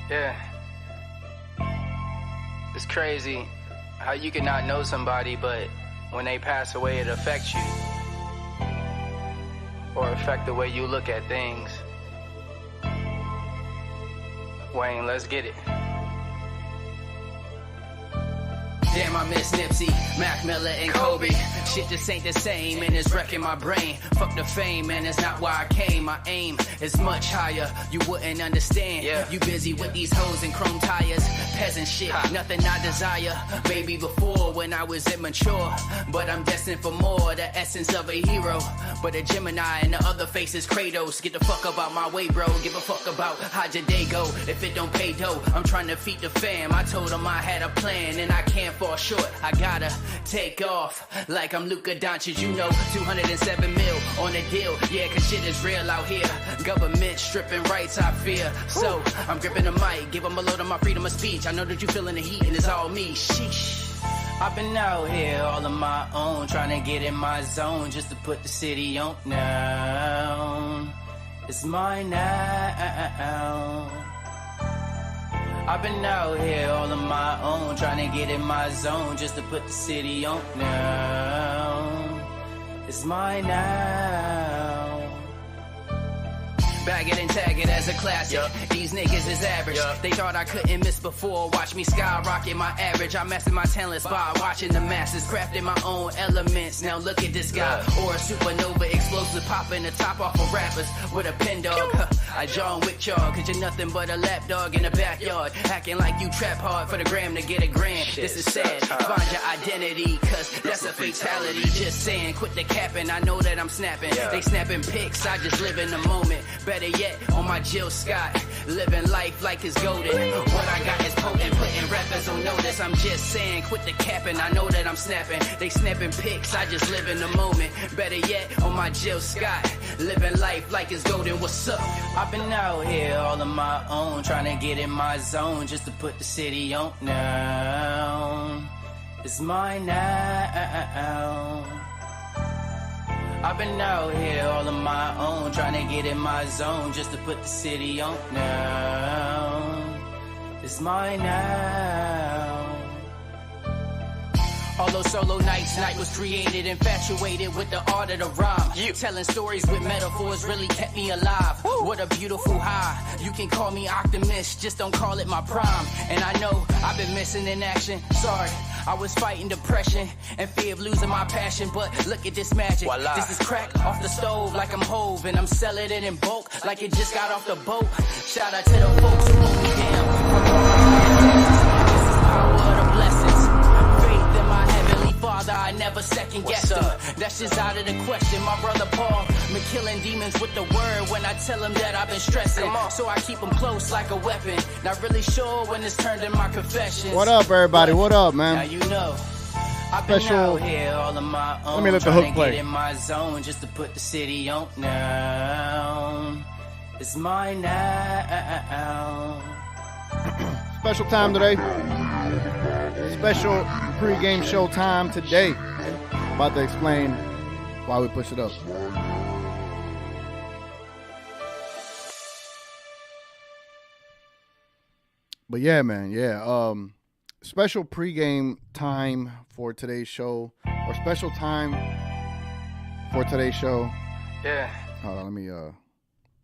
Yeah. It's crazy how you can not know somebody, but when they pass away, it affects you. Or affect the way you look at things. Wayne, let's get it. Damn, I miss Nipsey, Mac Miller, and Kobe. Shit just ain't the same, and it's wrecking my brain. Fuck the fame, man, that's not why I came. My aim is much higher, you wouldn't understand. Yeah. You busy with these hoes and chrome tires. Peasant shit, nothing I desire. Maybe before when I was immature, but I'm destined for more. The essence of a hero, but a Gemini and the other face is Kratos. Get the fuck about my way, bro. Give a fuck about how your day go. If it don't pay dough, I'm trying to feed the fam. I told them I had a plan, and I can't fall short. I gotta take off like I'm Luka Doncic, you know. 207 mil on the deal, yeah, cause shit is real out here. Government stripping rights, I fear. So I'm gripping the mic, give them a load of my freedom of speech. I know that you feeling the heat, and it's all me. Sheesh. I've been out here all on my own, trying to get in my zone just to put the city on now. It's mine now. I've been out here all on my own, trying to get in my zone just to put the city on now. It's mine now. Bag it and tag it as a classic. These niggas is average. They thought I couldn't miss before. Watch me skyrocket my average. I mastered my talents by watching the masses, crafting my own elements. Now look at this guy, or a supernova explosive, popping the top off of rappers with a pen dog. I John Wick y'all, cause you're nothing but a lap dog in the backyard, acting like you trap hard for the gram to get a grand. This is sad. Find your identity, cause that's a fatality. Just saying, quit the capping. I know that I'm snapping. They snapping pics. I just live in the moment. Better yet, on my Jill Scott, living life like it's golden. What I got is potent, putting rappers on notice. I'm just saying, quit the capping. I know that I'm snapping. They snapping pics. I just live in the moment. Better yet, on my Jill Scott, living life like it's golden. What's up? I've been out here all on my own, trying to get in my zone just to put the city on now. It's mine now. I've been out here all on my own, trying to get in my zone just to put the city on now. It's mine now. All those solo nights, night was created, infatuated with the art of the rhyme. Telling stories with metaphors really kept me alive. What a beautiful high. You can call me optimist, just don't call it my prime. And I know I've been missing in action. Sorry, I was fighting depression and fear of losing my passion. But look at this magic. Voila. This is crack off the stove like I'm Hove, and I'm selling it in bulk like it just got off the boat. Shout out to the folks who hold me down. This is power of the blessings. Faith in my heavenly Father, I never second guess him. That's just out of the question. My brother Paul, me killing demons with the word when I tell him that I've been stressing. So I keep them close like a weapon. Not really sure when it's turned in my confessions. What up, everybody? What up, man? Now you know. I've been out here all on my own. Let me let the hook play. Get in my zone just to put the city on now. It's mine now. Special time today. Special pregame show time today. About to explain why we push it up. But yeah, man, yeah. Special pregame time for today's show, or special time for today's show. Yeah. Hold on, let me.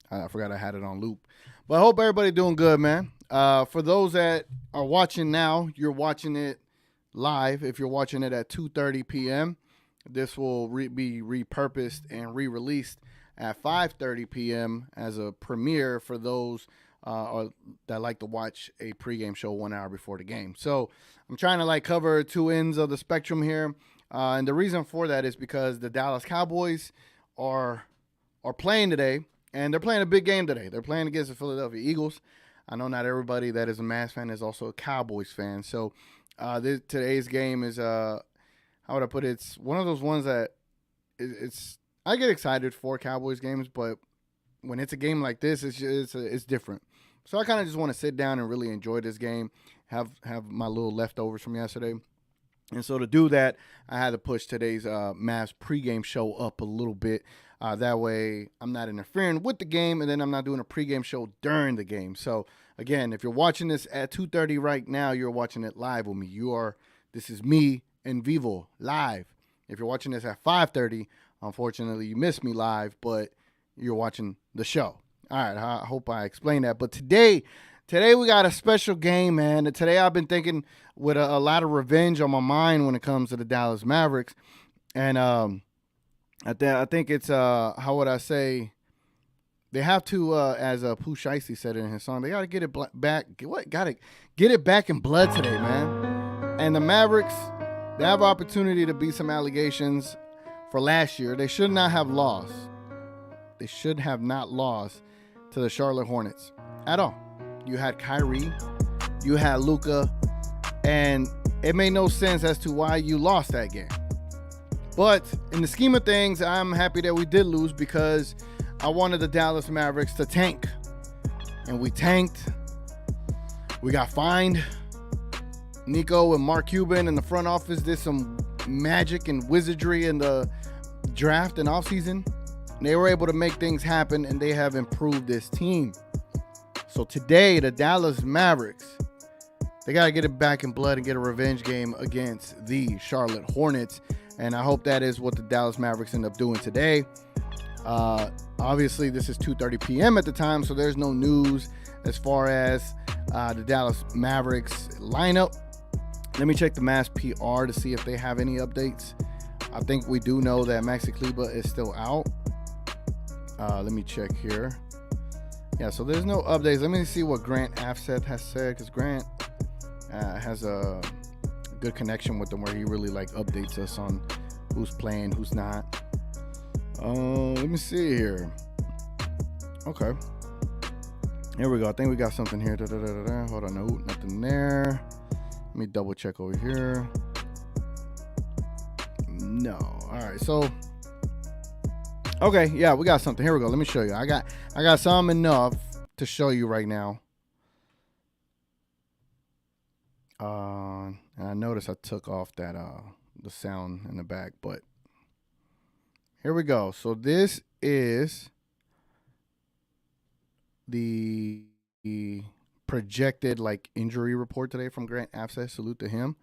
I forgot I had it on loop. But I hope everybody doing good, man. For those that are watching now, you're watching it live. If you're watching it at 2:30 p.m., this will be repurposed and re-released at 5:30 p.m. as a premiere for those that like to watch a pregame show 1 hour before the game. So I'm trying to cover two ends of the spectrum here, and the reason for that is because the Dallas Cowboys are playing today, and they're playing a big game today. They're playing against the Philadelphia Eagles. I know not everybody that is a Mavs fan is also a Cowboys fan. So today's game is, how would I put it? It's one of those ones that I get excited for Cowboys games, but when it's a game like this, it's different. So I kind of just want to sit down and really enjoy this game, have my little leftovers from yesterday. And so to do that, I had to push today's Mavs pregame show up a little bit. That way, I'm not interfering with the game, and then I'm not doing a pregame show during the game. So, again, if you're watching this at 2:30 right now, you're watching it live with me. This is me in vivo, live. If you're watching this at 5:30, unfortunately, you missed me live, but you're watching the show. All right, I hope I explained that. But today we got a special game, man. Today I've been thinking with a lot of revenge on my mind when it comes to the Dallas Mavericks. And I think it's, how would I say, they have to, as Pooh Shiesty said in his song, they got to get it back. Got to get it back in blood today, man. And the Mavericks, they have opportunity to beat some allegations for last year. They should not have lost. They should have not lost to the Charlotte Hornets at all. You had Kyrie, you had Luka, and it made no sense as to why you lost that game. But in the scheme of things, I'm happy that we did lose because I wanted the Dallas Mavericks to tank. And we tanked. We got fined. Nico and Mark Cuban in the front office did some magic and wizardry in the draft and offseason. They were able to make things happen, and they have improved this team. So today, the Dallas Mavericks, they got to get it back in blood and get a revenge game against the Charlotte Hornets. And I hope that is what the Dallas Mavericks end up doing today. Obviously, this is 2:30 p.m. at the time, so there's no news as far as the Dallas Mavericks lineup. Let me check the Mass PR to see if they have any updates. I think we do know that Maxi Kleber is still out. Let me check here. Yeah, so there's no updates. Let me see what Grant Afseth has said, because Grant has a good connection with them where he really updates us on who's playing, who's not. Let me see here. Okay. Here we go. I think we got something here. Hold on. No, nothing there. Let me double check over here. No. All right. So, okay. Yeah, we got something. Here we go. Let me show you. I got some enough to show you right now. And I noticed I took off that the sound in the back, but here we go. So this is the projected injury report today from Grant Afseth. Salute to him.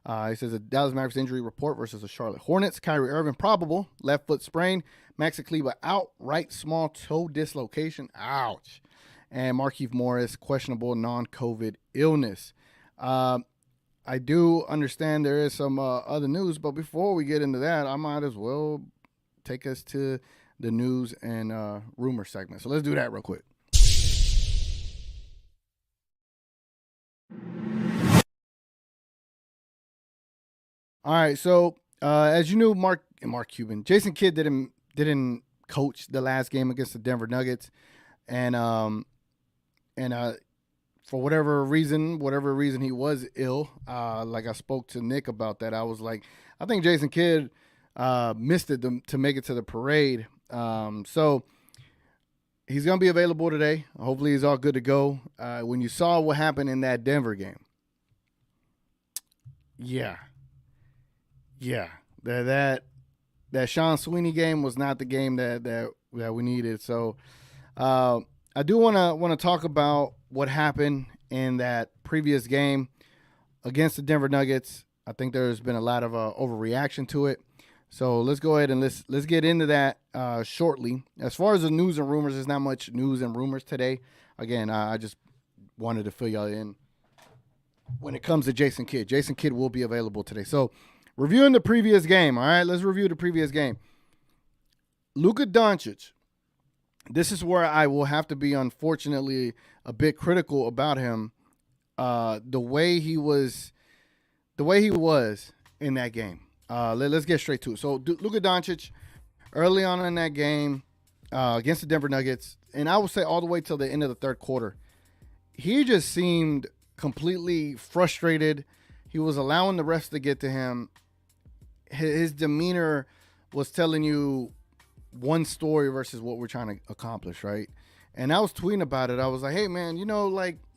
He says the Dallas Mavericks injury report versus the Charlotte Hornets. Kyrie Irving probable left foot sprain. Maxi Kleber out, right small toe dislocation. Ouch. And Markieff Morris questionable non-COVID illness. I do understand there is some other news, but before we get into that, I might as well take us to the news and rumor segment. So let's do that real quick. All right, so as you knew, Mark Cuban, Jason Kidd didn't coach the last game against the Denver Nuggets, and for whatever reason he was ill. I spoke to Nick about that. I was like, I think Jason Kidd missed it to make it to the parade. So he's gonna be available today. Hopefully he's all good to go. When you saw what happened in that Denver game, yeah, that Sean Sweeney game was not the game that we needed. So I do want to talk about what happened in that previous game against the Denver Nuggets. I think there's been a lot of overreaction to it. So let's go ahead and let's get into that shortly. As far as the news and rumors, there's not much news and rumors today. Again, I just wanted to fill y'all in when it comes to Jason Kidd. Jason Kidd will be available today. So reviewing the previous game, all right? Let's review the previous game. Luka Doncic. This is where I will have to be, unfortunately, a bit critical about him. The way he was in that game. Let's get straight to it. So Luka Doncic, early on in that game against the Denver Nuggets, and I would say all the way till the end of the third quarter, he just seemed completely frustrated. He was allowing the refs to get to him. His demeanor was telling you one story versus what we're trying to accomplish, right? And I was tweeting about it. I was like, hey, man,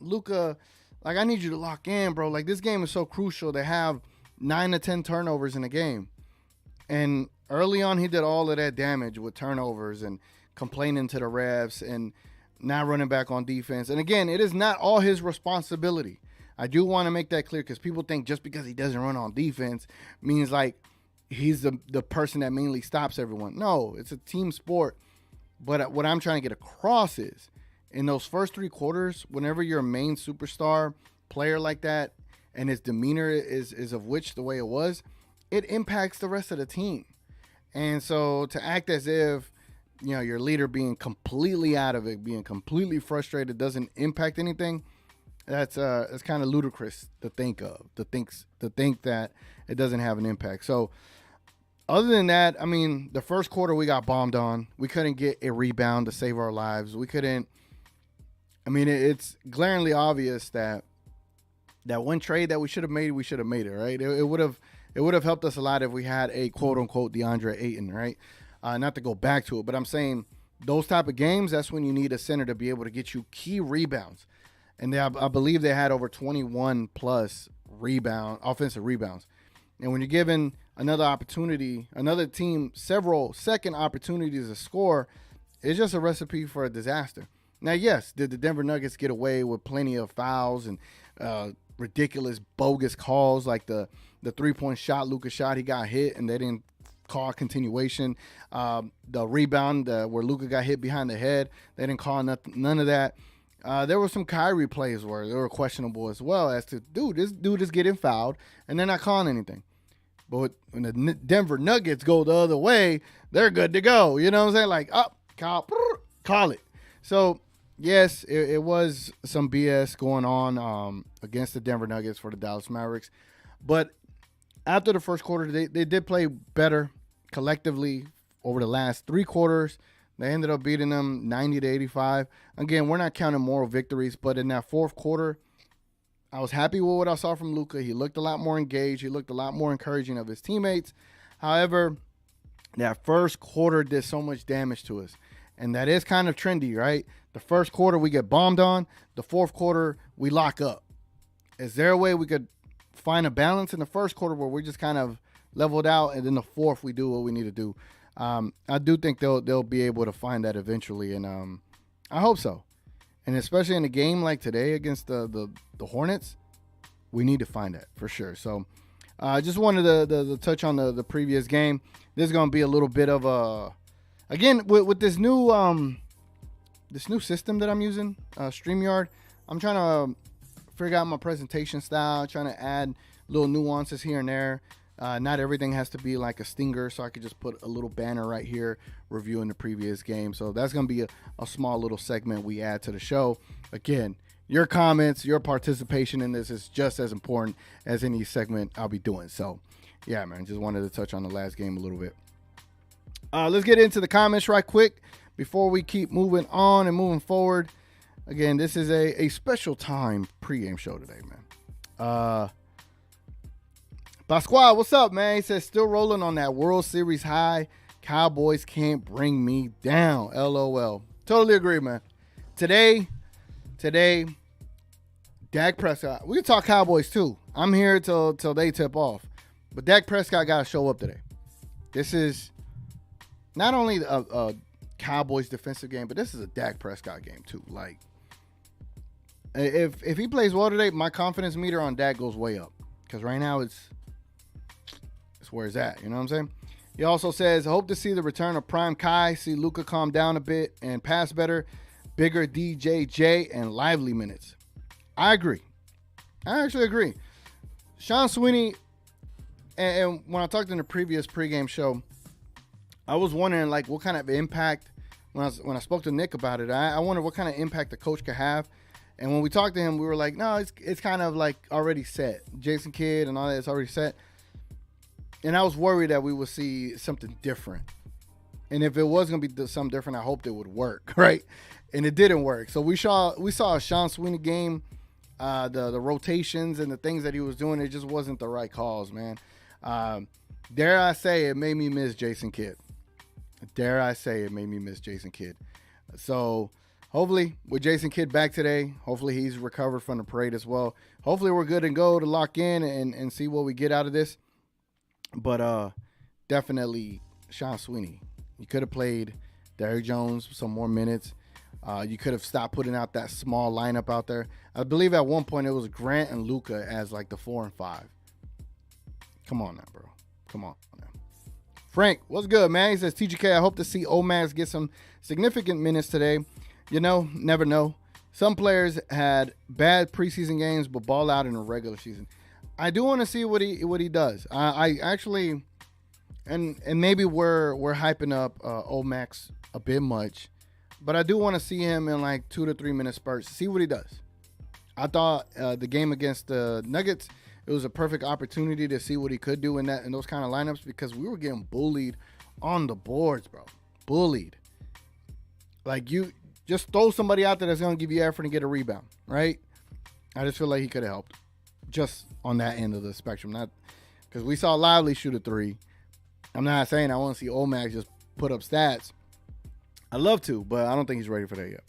Luka, I need you to lock in, bro. This game is so crucial to have 9 to 10 turnovers in a game. And Early on, he did all of that damage with turnovers and complaining to the refs and not running back on defense. And again, it is not all his responsibility. I do want to make that clear because people think just because he doesn't run on defense means like he's the person that mainly stops everyone. No, it's a team sport. But what I'm trying to get across is in those first 3 quarters, whenever you're a main superstar player like that and his demeanor is of which the way it was, it impacts the rest of the team. And so to act as if, your leader being completely out of it, being completely frustrated doesn't impact anything, that's kind of ludicrous to think of, to think that it doesn't have an impact. So other than that, I mean, the first quarter we got bombed on. We couldn't get a rebound to save our lives. We couldn't. I mean, it's glaringly obvious that one trade that we should have made it, right? It would have helped us a lot if we had a quote unquote DeAndre Ayton, right? Not to go back to it, but I'm saying those type of games, that's when you need a center to be able to get you key rebounds. And I believe they had over 21 plus offensive rebounds. And when you're given another team several second opportunities to score, it's just a recipe for a disaster. Now, yes, did the Denver Nuggets get away with plenty of fouls and ridiculous, bogus calls like the 3-point shot, Luka shot, he got hit and they didn't call continuation. The rebound where Luka got hit behind the head, they didn't call none of that. There were some Kyrie plays where they were questionable as well as to, this dude is getting fouled and they're not calling anything. But when the Denver Nuggets go the other way, they're good to go. You know what I'm saying? Like, call it. So, yes, it was some BS going on against the Denver Nuggets for the Dallas Mavericks. But after the first quarter, they did play better collectively over the last 3 quarters. They ended up beating them 90-85. Again, we're not counting moral victories, but in that fourth quarter, I was happy with what I saw from Luka. He looked a lot more engaged. He looked a lot more encouraging of his teammates. However, that first quarter did so much damage to us. And that is kind of trendy, right? The first quarter, we get bombed on. The fourth quarter, we lock up. Is there a way we could find a balance in the first quarter where we're just kind of leveled out, and then the fourth, we do what we need to do? I do think they'll be able to find that eventually, and I hope so. And especially in a game like today against the Hornets, we need to find that for sure. So I just wanted to touch on the previous game. This is going to be a little bit of a, again, with this new system that I'm using, StreamYard, I'm trying to figure out my presentation style, trying to add little nuances here and there. Not everything has to be like a stinger, so I could just put a little banner right here reviewing the previous game. So that's going to be a small little segment we add to the show. Again, your comments, your participation in this is just as important as any segment I'll be doing. So, yeah, man, just wanted to touch on the last game a little bit. Let's get into the comments right quick before we keep moving on and moving forward. Again, this is a special time pregame show today, man. Pasquale, what's up, man? He says, still rolling on that World Series high. Cowboys can't bring me down. LOL. Totally agree, man. Today, Dak Prescott. We can talk Cowboys, too. I'm here till they tip off. But Dak Prescott got to show up today. This is not only a Cowboys defensive game, but this is a Dak Prescott game, too. Like, if he plays well today, my confidence meter on Dak goes way up. Because right now it's where it's at. You know what I'm saying? He also says, hope to see the return of Prime Kai, see Luka calm down a bit and pass better, bigger DJJ, and lively minutes. I agree. I actually agree. Sean Sweeney, and when I talked in the previous pregame show, I was wondering, like, what kind of impact, when I spoke to Nick about it, I wondered what kind of impact the coach could have. And when we talked to him, we were like, no, it's kind of like already set. Jason Kidd and all that is already set. And I was worried that we would see something different. And if it was going to be something different, I hoped it would work, right? And it didn't work. So we saw a Sean Sweeney game, the rotations and the things that he was doing, it just wasn't the right calls, man. Dare I say it made me miss Jason Kidd. So hopefully with Jason Kidd back today, hopefully he's recovered from the parade as well. Hopefully we're good and go to lock in and see what we get out of this. But definitely Sean Sweeney. You could have played Derrick Jones some more minutes. You could have stopped putting out that small lineup out there. I believe at one point it was Grant and Luka as like the 4 and 5. Come on now, bro. Come on now. Frank, what's good, man? He says, TGK, I hope to see Omax get some significant minutes today. You know, never know. Some players had bad preseason games, but ball out in the regular season. I do want to see what he does. I actually, and maybe we're hyping up Omax a bit much, but I do want to see him in like 2 to 3 minute spurts. See what he does. I thought the game against the Nuggets, it was a perfect opportunity to see what he could do in those kind of lineups, because we were getting bullied on the boards, bro. Bullied. Like, you just throw somebody out there that's going to give you effort and get a rebound, right? I just feel like he could have helped just on that end of the spectrum. Not because we saw Lively shoot a 3. I'm not saying I want to see Omax just put up stats. I'd love to, but I don't think he's ready for that yet.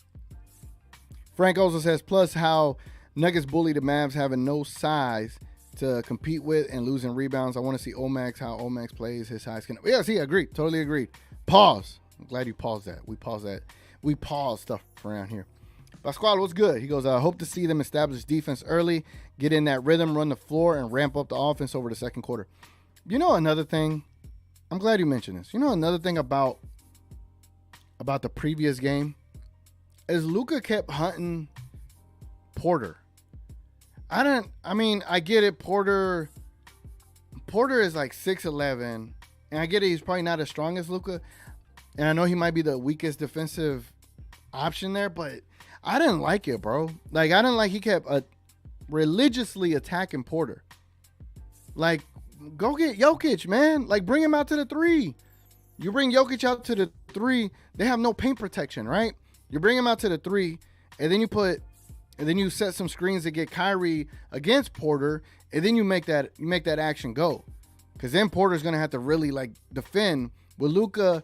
Frank also says, plus how Nuggets bully the Mavs having no size to compete with and losing rebounds. I want to see Omax, how Omax plays, his size. Yeah, see, agreed. Totally agreed. Pause. I'm glad you paused that. We paused that. We pause stuff around here. Pasquale, what's good? He goes, I hope to see them establish defense early, get in that rhythm, run the floor, and ramp up the offense over the second quarter. You know another thing? I'm glad you mentioned this. You know another thing about the previous game is Luka kept hunting Porter. I get it. Porter is like 6'11", and I get it. He's probably not as strong as Luka, and I know he might be the weakest defensive option there, but I didn't like it, bro. Like, I didn't like he kept religiously attacking Porter. Like, go get Jokic, man. Like, bring him out to the 3. You bring Jokic out to the 3, they have no paint protection, right? You bring him out to the 3, and then you set some screens to get Kyrie against Porter, and then you make that action go. Because then Porter's gonna have to really like defend. With Luka's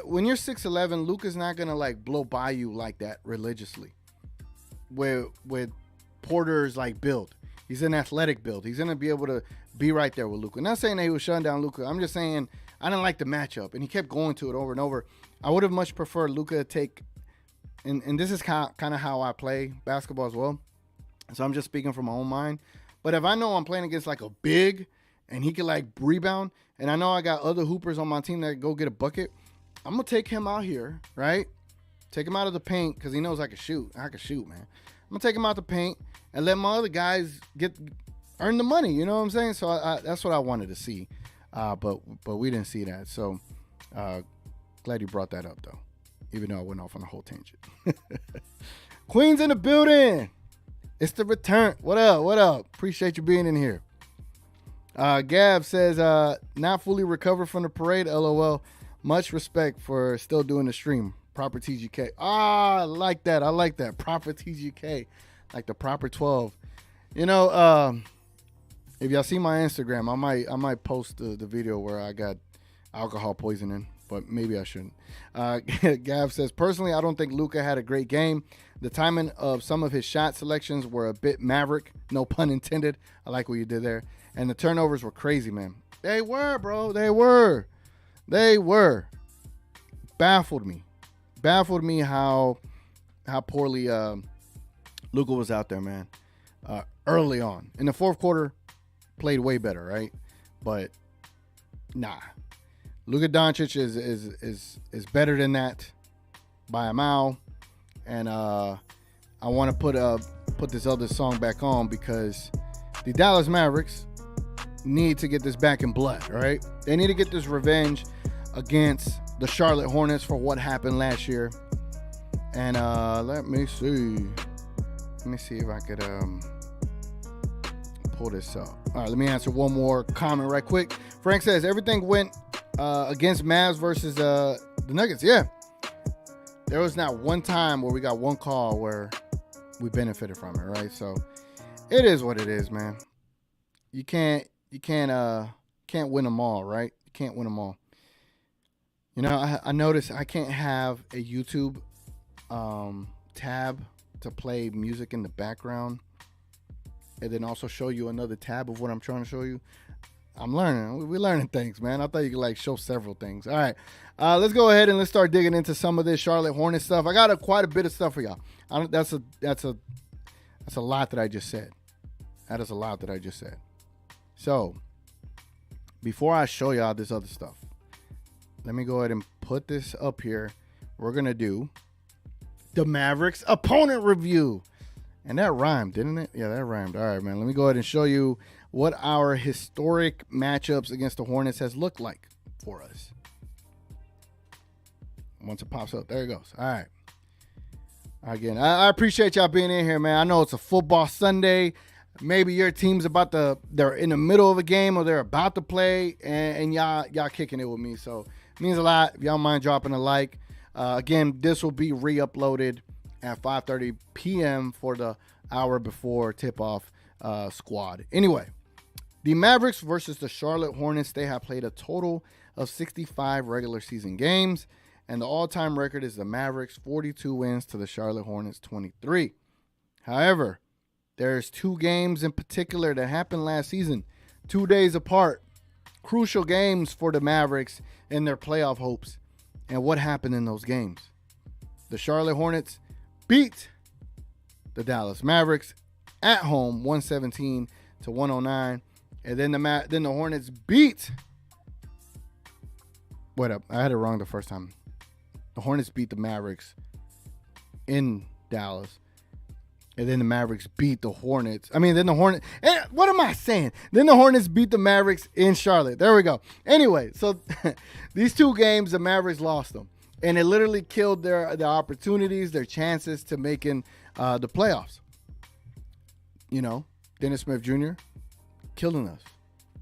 when you're 6'11", Luka's not gonna like blow by you like that religiously. With Porter's like build, he's an athletic build. He's gonna be able to be right there with Luka. Not saying that he was shutting down Luka. I'm just saying I didn't like the matchup, and he kept going to it over and over. I would have much preferred Luka take. And this is kind of how I play basketball as well. So I'm just speaking from my own mind. But if I know I'm playing against like a big and he can like rebound, and I know I got other hoopers on my team that go get a bucket, I'm going to take him out here, right? Take him out of the paint because he knows I can shoot. I can shoot, man. I'm going to take him out the paint and let my other guys earn the money. You know what I'm saying? So that's what I wanted to see. But we didn't see that. So glad you brought that up, though. Even though I went off on a whole tangent. Queen's in the building. It's the return. What up? What up? Appreciate you being in here. Gab says, not fully recovered from the parade. LOL. Much respect for still doing the stream. Proper TGK. I like that. I like that. Proper TGK. Like the proper 12. You know, if y'all see my Instagram, I might post the video where I got alcohol poisoning. But maybe I shouldn't. Gav says, personally, I don't think Luka had a great game. The timing of some of his shot selections were a bit maverick. No pun intended. I like what you did there. And the turnovers were crazy, man. They were, bro. They were. Baffled me how poorly Luka was out there, man. Early on. In the fourth quarter, played way better, right? But, nah. Luka Doncic is better than that by a mile, and I want to put this other song back on because the Dallas Mavericks need to get this back in blood, right? They need to get this revenge against the Charlotte Hornets for what happened last year. And let me see if I could pull this up. All right, let me answer one more comment right quick. Frank says everything went against Mavs versus the Nuggets. Yeah. There was not one time where we got one call where we benefited from it, right? So it is what it is, man. You can't win them all, right? You can't win them all. You know, I noticed I can't have a YouTube tab to play music in the background and then also show you another tab of what I'm trying to show you. I'm learning. We're learning things, man. I thought you could like show several things. All right. Let's go ahead and let's start digging into some of this Charlotte Hornets stuff. I got quite a bit of stuff for y'all. That's a lot that I just said. That is a lot that I just said. So, before I show y'all this other stuff, let me go ahead and put this up here. We're going to do the Mavericks opponent review. And that rhymed, didn't it? Yeah, that rhymed. All right, man. Let me go ahead and show you what our historic matchups against the Hornets has looked like for us. Once it pops up, there it goes. All right. Again, I appreciate y'all being in here, man. I know it's a football Sunday. Maybe your team's they're in the middle of a game or they're about to play, and y'all kicking it with me. So it means a lot. If y'all mind dropping a like. Again, this will be re-uploaded at 5:30 p.m. for the hour before tip-off squad. Anyway, the Mavericks versus the Charlotte Hornets, they have played a total of 65 regular season games, and the all-time record is the Mavericks 42 wins to the Charlotte Hornets 23. However, there's two games in particular that happened last season, 2 days apart, crucial games for the Mavericks and their playoff hopes. And what happened in those games? The Charlotte Hornets beat the Dallas Mavericks at home 117-109. And then the Hornets beat. Wait up. I had it wrong the first time. The Hornets beat the Mavericks in Dallas. And then the Mavericks beat the Hornets. Then the Hornets. What am I saying? Then the Hornets beat the Mavericks in Charlotte. There we go. Anyway, so these two games, the Mavericks lost them. And it literally killed their opportunities, their chances to making the playoffs. You know, Dennis Smith Jr. killing us.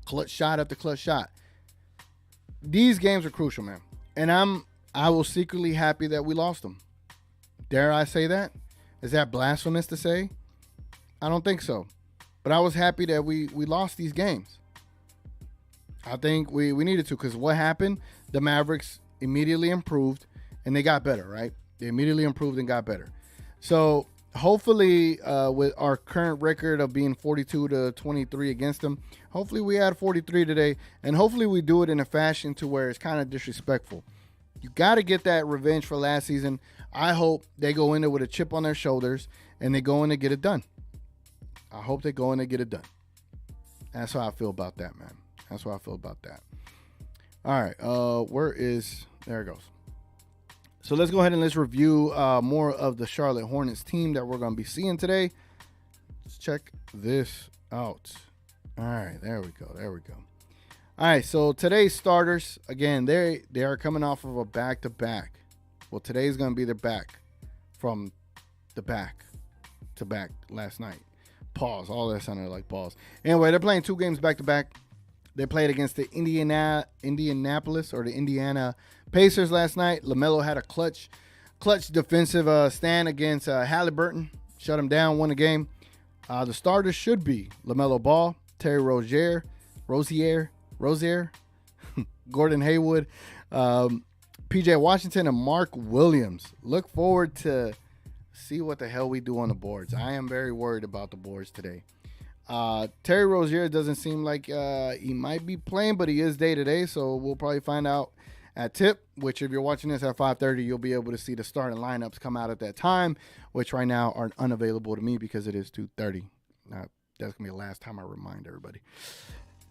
Clutch shot after clutch shot. These games are crucial, man. And I was secretly happy that we lost them. Dare I say that? Is that blasphemous to say? I don't think so. But I was happy that we lost these games. I think we needed to, because what happened? The Mavericks immediately improved and they got better, right? They immediately improved and got better. So hopefully with our current record of being 42-23 against them, hopefully we add 43 today, and hopefully we do it in a fashion to where it's kind of disrespectful. You got to get that revenge for last season. I hope they go in there with a chip on their shoulders and they go in and get it done. I hope they go in and get it done. That's how I feel about that, man. That's how I feel about that. All right. There it goes. So let's go ahead and let's review more of the Charlotte Hornets team that we're going to be seeing today. Let's check this out. All right. There we go. All right. So today's starters, again, they are coming off of a back-to-back. Well, today's going to be their back from the back to back last night. Pause. All that sounded like pause. Anyway, they're playing 2 games back-to-back. They played against the Indianapolis or the Indiana Pacers last night. LaMelo had a clutch defensive stand against Halliburton. Shut him down, won the game. The starters should be LaMelo Ball, Terry Rozier, Gordon Hayward, PJ Washington, and Mark Williams. Look forward to see what the hell we do on the boards. I am very worried about the boards today. Terry Rozier doesn't seem like he might be playing, but he is day-to-day, so we'll probably find out at tip, which if you're watching this at 5:30, you'll be able to see the starting lineups come out at that time, which right now are unavailable to me because it is 2:30. That's going to be the last time I remind everybody.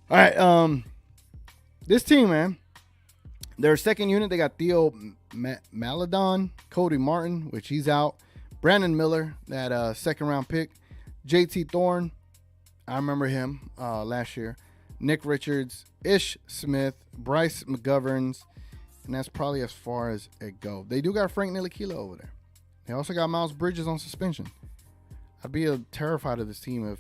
All right, this team, man, their second unit, they got Theo Maladon, Cody Martin, which he's out, Brandon Miller, that second-round pick, JT Thorne, I remember him last year, Nick Richards, Ish Smith, Bryce McGoverns, and that's probably as far as it goes. They do got Frank Ntilikina over there. They also got Miles Bridges on suspension. I'd be terrified of this team if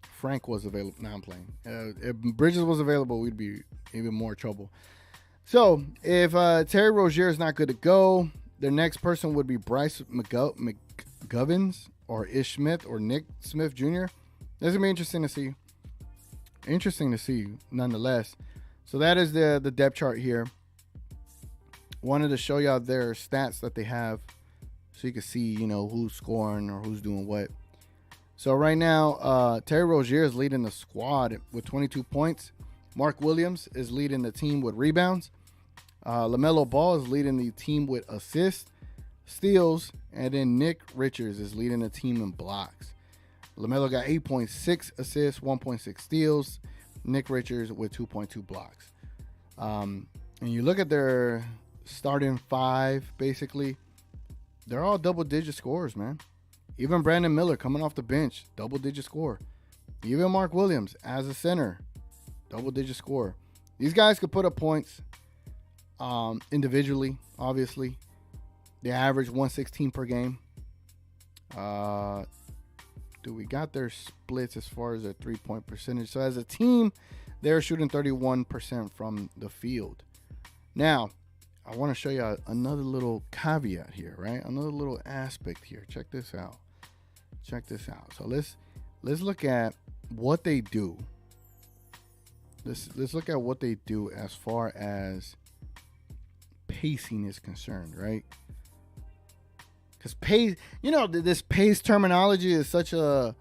Frank was available. Now I'm playing. If Bridges was available, we'd be even more trouble. So if Terry Rozier is not good to go, their next person would be Bryce McGovens or Ish Smith or Nick Smith Jr. This is going to be interesting to see. Interesting to see, nonetheless. So that is the depth chart here. Wanted to show y'all their stats that they have so you can see, who's scoring or who's doing what. So right now, Terry Rozier is leading the squad with 22 points. Mark Williams is leading the team with rebounds. LaMelo Ball is leading the team with assists, steals, and then Nick Richards is leading the team in blocks. LaMelo got 8.6 assists, 1.6 steals. Nick Richards with 2.2 blocks. And you look at their starting five, basically, they're all double-digit scorers, man. Even Brandon Miller coming off the bench, double-digit score. Even Mark Williams as a center, double-digit score. These guys could put up points individually, obviously. They average 116 per game. We got their splits as far as their three-point percentage. So as a team, they're shooting 31% from the field. Now, I want to show you another little caveat here, right? Another little aspect here. Check this out. So let's look at what they do. Let's look at what they do as far as pacing is concerned, right? Because pace, this pace terminology is such a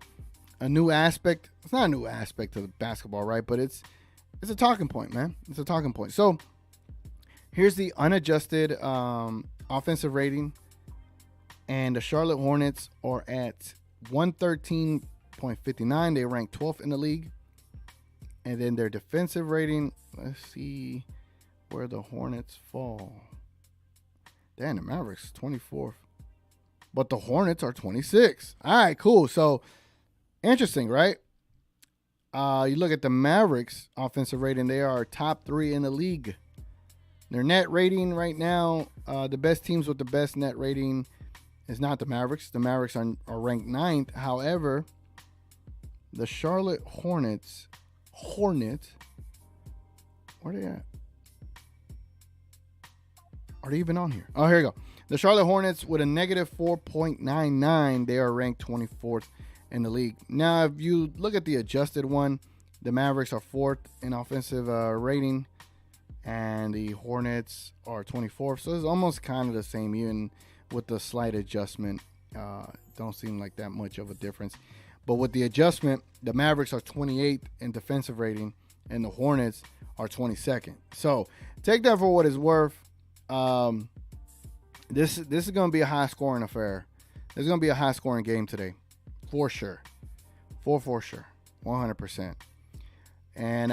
new aspect. It's not a new aspect of the basketball, right? But it's a talking point, man. It's a talking point. So here's the unadjusted offensive rating. And the Charlotte Hornets are at 113.59. They rank 12th in the league. And then their defensive rating, let's see where the Hornets fall. Damn, the Mavericks, 24th. But the Hornets are 26. All right, cool. So, interesting, right? You look at the Mavericks offensive rating, they are top 3 in the league. Their net rating right now, the best teams with the best net rating is not the Mavericks. The Mavericks are ranked 9th. However, the Charlotte Hornets, where are they at? Are they even on here? Oh, here you go. The Charlotte Hornets with a negative 4.99, they are ranked 24th in the league. Now, if you look at the adjusted one, the Mavericks are 4th in offensive rating, and the Hornets are 24th. So it's almost kind of the same, even with the slight adjustment. Don't seem like that much of a difference. But with the adjustment, the Mavericks are 28th in defensive rating, and the Hornets are 22nd. So take that for what it's worth. This is going to be a high-scoring affair. This is going to be a high-scoring game today, for sure. For sure, 100%. And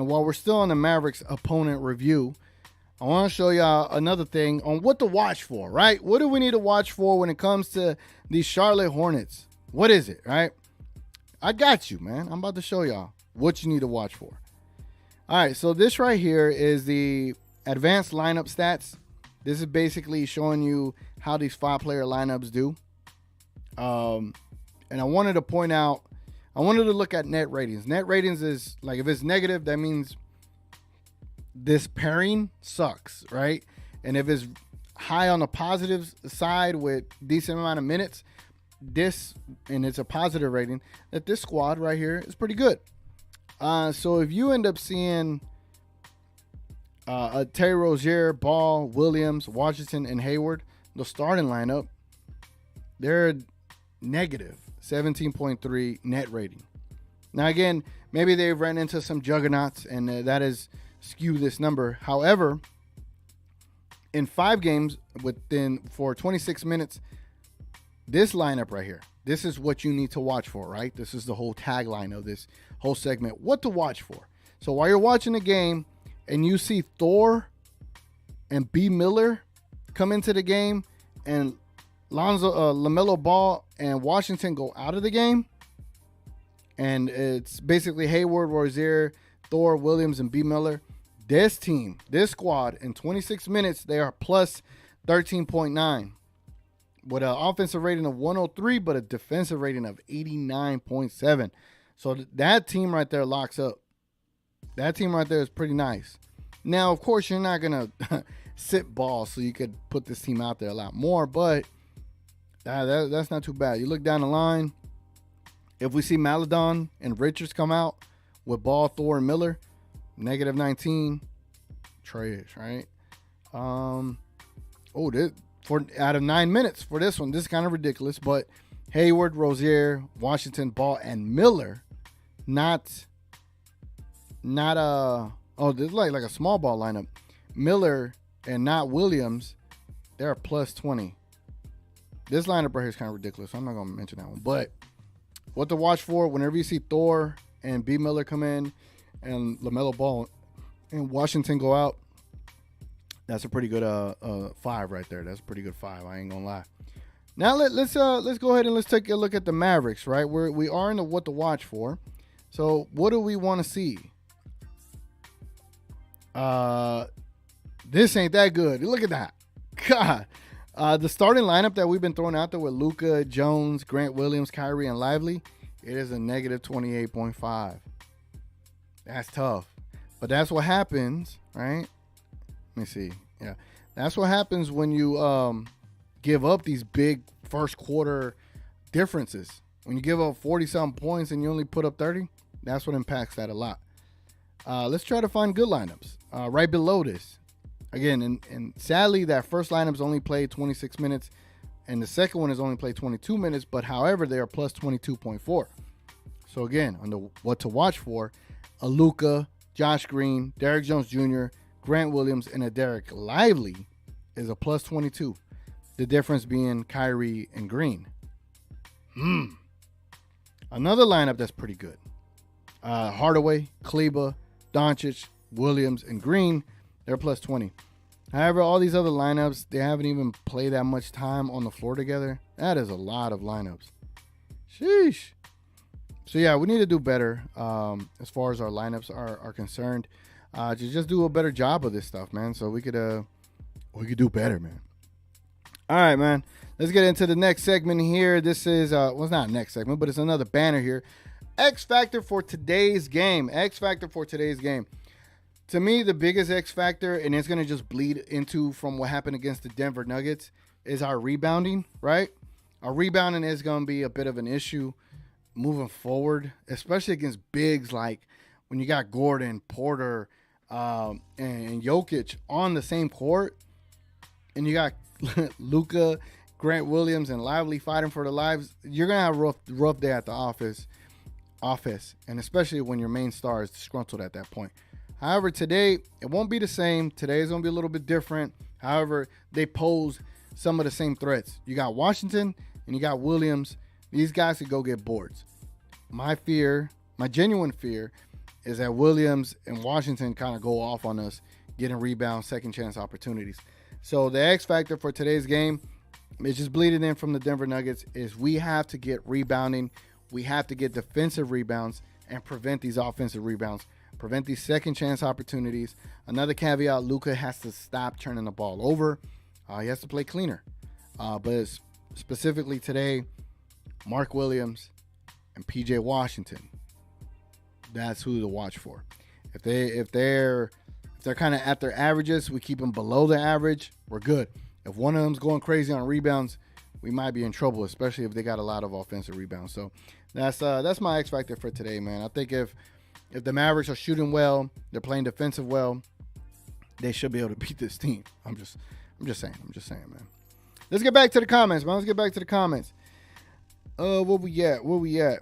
while we're still on the Mavericks opponent review, I want to show y'all another thing on what to watch for, right? What do we need to watch for when it comes to these Charlotte Hornets? What is it, right? I got you, man. I'm about to show y'all what you need to watch for. All right, so this right here is the advanced lineup stats. This is basically showing you how these 5-player lineups do. And I wanted to point out, I wanted to look at net ratings. Net ratings is like, if it's negative, that means this pairing sucks, right? And if it's high on the positive side with decent amount of minutes, and it's a positive rating, that this squad right here is pretty good. So if you end up seeing a Terry Rozier, Ball, Williams, Washington, and Hayward, the starting lineup, they're negative 17.3 net rating. Now, again, maybe they've ran into some juggernauts, and that has skewed this number. However, in 5 games for 26 minutes, this lineup right here, this is what you need to watch for, right? This is the whole tagline of this whole segment. What to watch for. So while you're watching the game and you see Thor and B. Miller come into the game and LaMelo Ball and Washington go out of the game, and it's basically Hayward, Rozier, Thor, Williams, and B. Miller, this team, this squad, in 26 minutes, they are plus 13.9. With an offensive rating of 103, but a defensive rating of 89.7. So that team right there locks up. That team right there is pretty nice. Now, of course, you're not going to sit Ball, so you could put this team out there a lot more, but that's not too bad. You look down the line, if we see Maladon and Richards come out with Ball, Thor, and Miller, negative 19, trash, right? Out of 9 minutes for this one. This is kind of ridiculous, but Hayward, Rozier, Washington, Ball, and Miller. Not this is like a small ball lineup. Miller and not Williams, they're plus 20. This lineup right here is kind of ridiculous. So I'm not going to mention that one. But what to watch for whenever you see Thor and B. Miller come in and LaMelo Ball and Washington go out, that's a pretty good 5 right there. That's a pretty good 5. I ain't going to lie. Now let's go ahead and let's take a look at the Mavericks, right? We are in the what to watch for. So what do we want to see? This ain't that good. Look at that. God. The starting lineup that we've been throwing out there with Luka, Jones, Grant Williams, Kyrie, and Lively, it is a negative 28.5. That's tough. But that's what happens, right? Let me see. Yeah. That's what happens when you give up these big first quarter differences. When you give up 40-something points and you only put up 30, that's what impacts that a lot. Let's try to find good lineups. Right below this. Again, and sadly, that first lineup's only played 26 minutes, and the second one has only played 22 minutes, but however, they are plus 22.4. So again, on the what to watch for, a Luka, Josh Green, Derrick Jones Jr., Grant Williams, and a Derek Lively is a plus 22. The difference being Kyrie and Green. Another lineup that's pretty good. Hardaway, Kleba, Doncic, Williams, and Green, they're plus 20. However, all these other lineups, they haven't even played that much time on the floor together. That is a lot of lineups. Sheesh. So, yeah, we need to do better as far as our lineups are concerned. To just do a better job of this stuff, man, so we could do better, man. All right, man. Let's get into the next segment here. This is, well, it's not next segment, but it's another banner here. X Factor for today's game. X Factor for today's game. To me, the biggest X factor, and it's going to just bleed into from what happened against the Denver Nuggets, is our rebounding, right? Our rebounding is going to be a bit of an issue moving forward, especially against bigs like when you got Gordon, Porter, and Jokic on the same court, and you got Luka, Grant Williams, and Lively fighting for their lives. You're going to have a rough day at the office, and especially when your main star is disgruntled at that point. However, today, it won't be the same. Today is going to be a little bit different. However, they pose some of the same threats. You got Washington and you got Williams. These guys could go get boards. My genuine fear, is that Williams and Washington kind of go off on us, getting rebounds, second chance opportunities. So the X factor for today's game, it's just bleeding in from the Denver Nuggets, is we have to get rebounding. We have to get defensive rebounds and prevent these offensive rebounds. Prevent these second chance opportunities. Another caveat, Luka has to stop turning the ball over. He has to play cleaner. But specifically today, Mark Williams and PJ Washington, that's who to watch for. If they're kind of at their averages, we keep them below the average, we're good. If one of them's going crazy on rebounds, we might be in trouble, especially if they got a lot of offensive rebounds. So that's my X factor for today, man. I think if the Mavericks are shooting well, they're playing defensive well, they should be able to beat this team. I'm just saying, man. Let's get back to the comments, man. Where we at?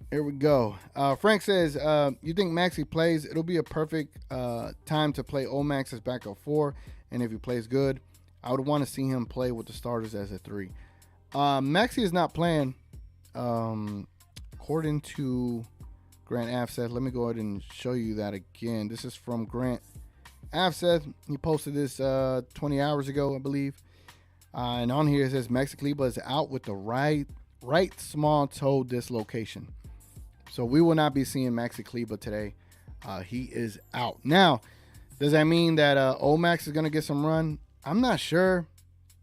Here we go. Frank says, you think Maxey plays? It'll be a perfect time to play Omax as backup 4, and if he plays good, I would want to see him play with the starters as a 3. Maxey is not playing, according to Grant Afseth. Let me go ahead and show you that again. This is from Grant Afseth. He posted this 20 hours ago, I believe. And on here it says Maxey Kleber is out with the right small toe dislocation. So we will not be seeing Maxey Kleber today. He is out. Now, does that mean that Omax is going to get some run? I'm not sure.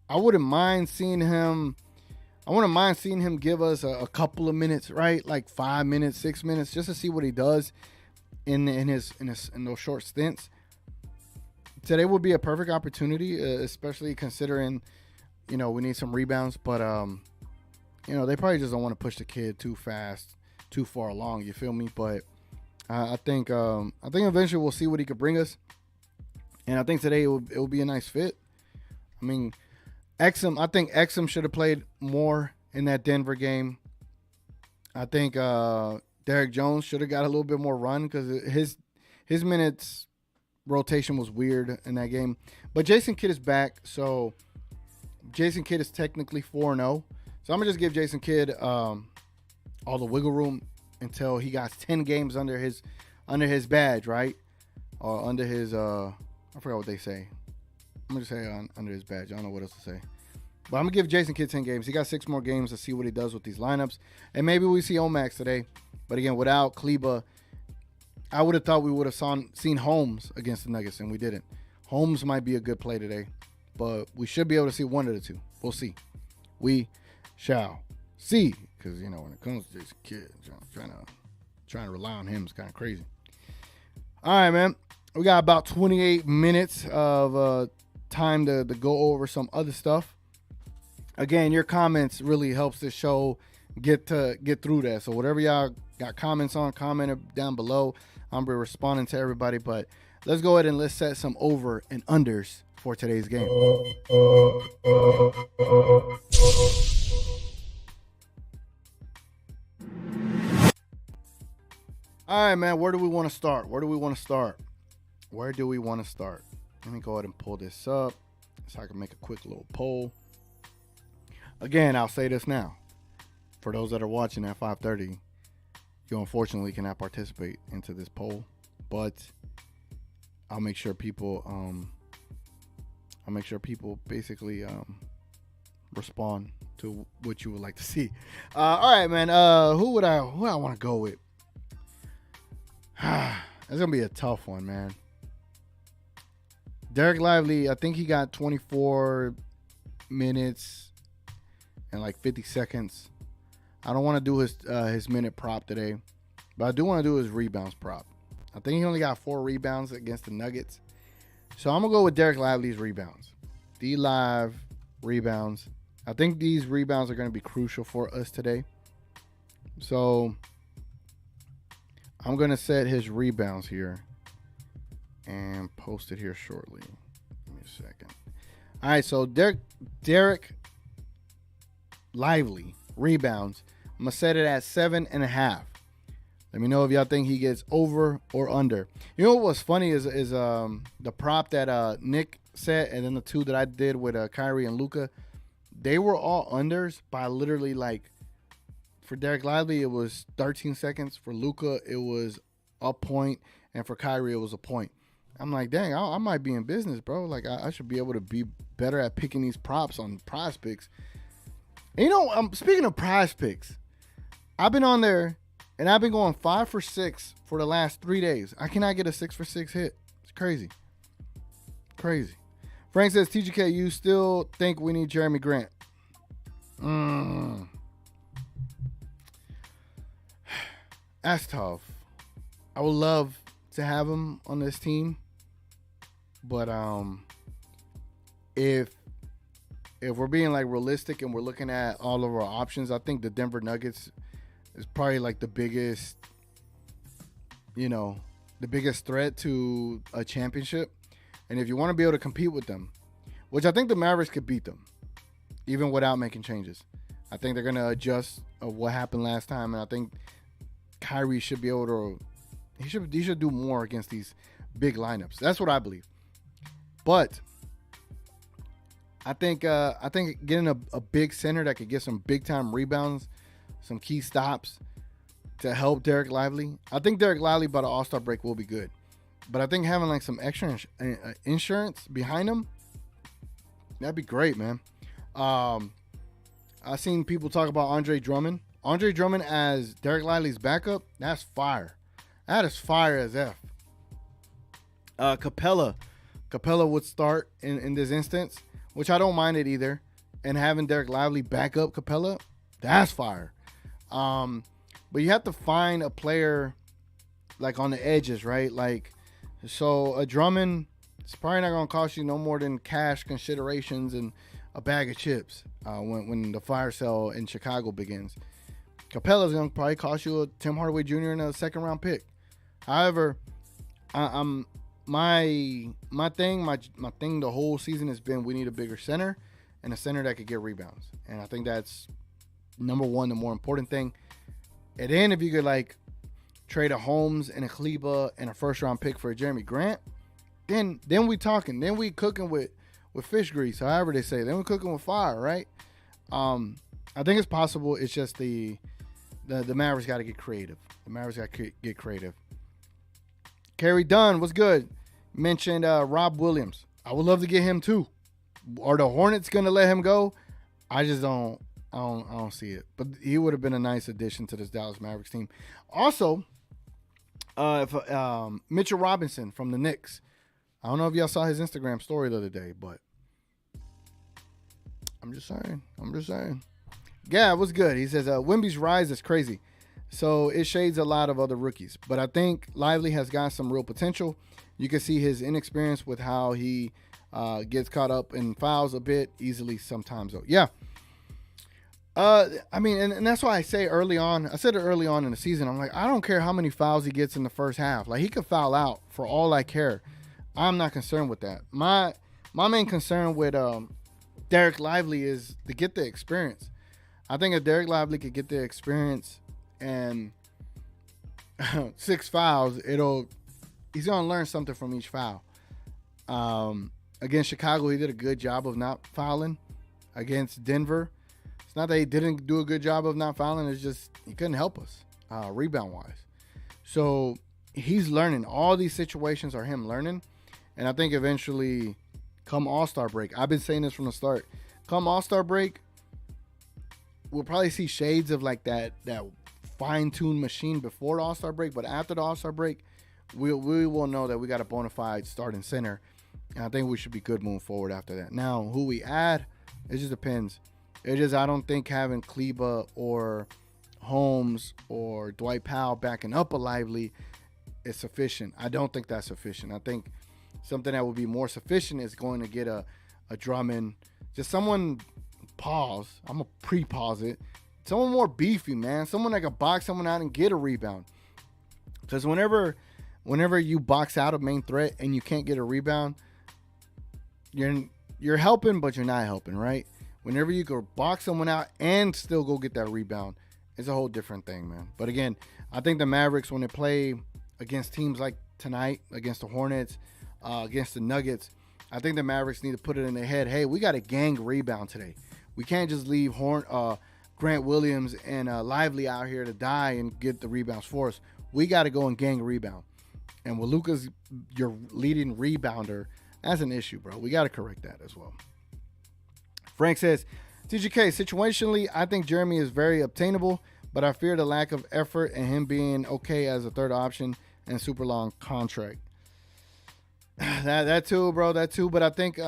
I wouldn't mind seeing him give us a couple of minutes, right? Like 5 minutes, 6 minutes, just to see what he does in those short stints. Today would be a perfect opportunity, especially considering, we need some rebounds. But they probably just don't want to push the kid too fast, too far along. You feel me? But I think eventually we'll see what he could bring us, and I think today it will be a nice fit. I mean, Exum, I think Exum should have played more in that Denver game. I think Derek Jones should have got a little bit more run because his minutes rotation was weird in that game. But Jason Kidd is back, so Jason Kidd is technically 4-0. So I'm gonna just give Jason Kidd all the wiggle room until he got 10 games under his badge, right? Or under his I forgot what they say. I'm gonna say under his badge. I don't know what else to say. But I'm gonna give Jason Kidd 10 games. He got 6 more games to see what he does with these lineups. And maybe we see Omax today. But again, without Kleba, I would have thought we would have seen Holmes against the Nuggets, and we didn't. Holmes might be a good play today, but we should be able to see one of the two. We'll see. We shall see. Because, you know, when it comes to Jason Kidd, trying to rely on him is kind of crazy. All right, man. We got about 28 minutes of time to go over some other stuff. Again, your comments really helps this show get through that. So whatever y'all got comments on, comment it down below. I'm responding to everybody. But let's go ahead and let's set some over and unders for today's game. All right, man. Where do we want to start? Let me go ahead and pull this up so I can make a quick little poll. Again, I'll say this now. For those that are watching at 5:30, you unfortunately cannot participate into this poll, but I'll make sure people basically respond to what you would like to see. All right, man. Who I want to go with? It's gonna be a tough one, man. Derek Lively, I think he got 24 minutes and like 50 seconds. I don't want to do his minute prop today, but I do want to do his rebounds prop. I think he only got 4 rebounds against the Nuggets. So I'm going to go with Derek Lively's rebounds. D-Live rebounds. I think these rebounds are going to be crucial for us today. So I'm going to set his rebounds here and post it here shortly. Give me a second. All right, so Derek Lively rebounds. I'm going to set it at 7.5. Let me know if y'all think he gets over or under. You know what's funny is the prop that Nick set and then the 2 that I did with Kyrie and Luka, they were all unders by literally like, for Derek Lively, it was 13 seconds. For Luka, it was a point. And for Kyrie, it was a point. I'm like, dang, I might be in business, bro. Like, I should be able to be better at picking these props on Prize Picks. And you know, speaking of Prize Picks, I've been on there, and I've been going 5 for 6 for the last 3 days. I cannot get a 6 for 6 hit. It's crazy. Crazy. Frank says, TGK, you still think we need Jeremy Grant? That's tough. I would love to have him on this team. But if we're being like realistic and we're looking at all of our options, I think the Denver Nuggets is probably like the biggest threat to a championship. And if you want to be able to compete with them, which I think the Mavericks could beat them, even without making changes. I think they're going to adjust of what happened last time. And I think Kyrie should be able to, he should do more against these big lineups. That's what I believe. But I think getting a big center that could get some big time rebounds, some key stops to help Derek Lively. I think Derek Lively by the All-Star break will be good. But I think having like some extra insurance behind him, that'd be great, man. I've seen people talk about Andre Drummond. Andre Drummond as Derek Lively's backup, that's fire. That is fire as F. Capella would start in this instance, which I don't mind it either. And having Derek Lively back up Capella, that's fire. But you have to find a player like on the edges, right? Like, so a Drummond, it's probably not going to cost you no more than cash considerations and a bag of chips when the fire sale in Chicago begins. Capella's going to probably cost you a Tim Hardaway Jr. and a second round pick. However, my thing the whole season has been we need a bigger center, and a center that could get rebounds. And I think that's number one, the more important thing. And then if you could like trade a Holmes and a Kleba and a first round pick for a Jeremy Grant, then we talking. Then we cooking with fish grease, however they say. Then we cooking with fire, right? I think it's possible. It's just the Mavericks got to get creative. The Mavericks got to get creative. Kerry Dunn, what's good? Mentioned Rob Williams. I would love to get him too. Are the Hornets gonna let him go? I just don't. I don't see it. But he would have been a nice addition to this Dallas Mavericks team. Also, Mitchell Robinson from the Knicks. I don't know if y'all saw his Instagram story the other day, but I'm just saying. Yeah, it was good. He says, Wemby's rise is crazy. So it shades a lot of other rookies. But I think Lively has got some real potential. You can see his inexperience with how he gets caught up in fouls a bit easily sometimes. Though. Yeah. I mean, and that's why I say early on, I said it early on in the season, I'm like, I don't care how many fouls he gets in the first half. Like, he could foul out for all I care. I'm not concerned with that. My main concern with Derek Lively is to get the experience. I think if Derek Lively could get the experience and 6 fouls, he's going to learn something from each foul. Against Chicago, he did a good job of not fouling. Against Denver, it's not that he didn't do a good job of not fouling. It's just he couldn't help us rebound-wise. So he's learning. All these situations are him learning. And I think eventually, come All-Star break, I've been saying this from the start, come All-Star break, we'll probably see shades of like that fine-tuned machine before the All-Star break. But after the All-Star break, we will know that we got a bona fide starting center. And I think we should be good moving forward after that. Now, who we add, it just depends. I don't think having Kleba or Holmes or Dwight Powell backing up a Lively is sufficient. I don't think that's sufficient. I think something that would be more sufficient is going to get a Drummond, just someone pause. I'm going to pre-pause it. Someone more beefy, man. Someone that can box someone out and get a rebound. Because whenever you box out a main threat and you can't get a rebound, you're helping, but you're not helping, right? Whenever you go box someone out and still go get that rebound, it's a whole different thing, man. But again, I think the Mavericks, when they play against teams like tonight, against the Hornets, against the Nuggets, I think the Mavericks need to put it in their head, hey, we got a gang rebound today. We can't just leave Grant Williams and Lively out here to die and get the rebounds for us. We got to go and gang rebound. And with Luka's your leading rebounder, that's an issue, bro. We got to correct that as well. Frank says, TGK, situationally, I think Jeremy is very obtainable, but I fear the lack of effort and him being okay as a third option and super long contract. That too, bro. That too. But I think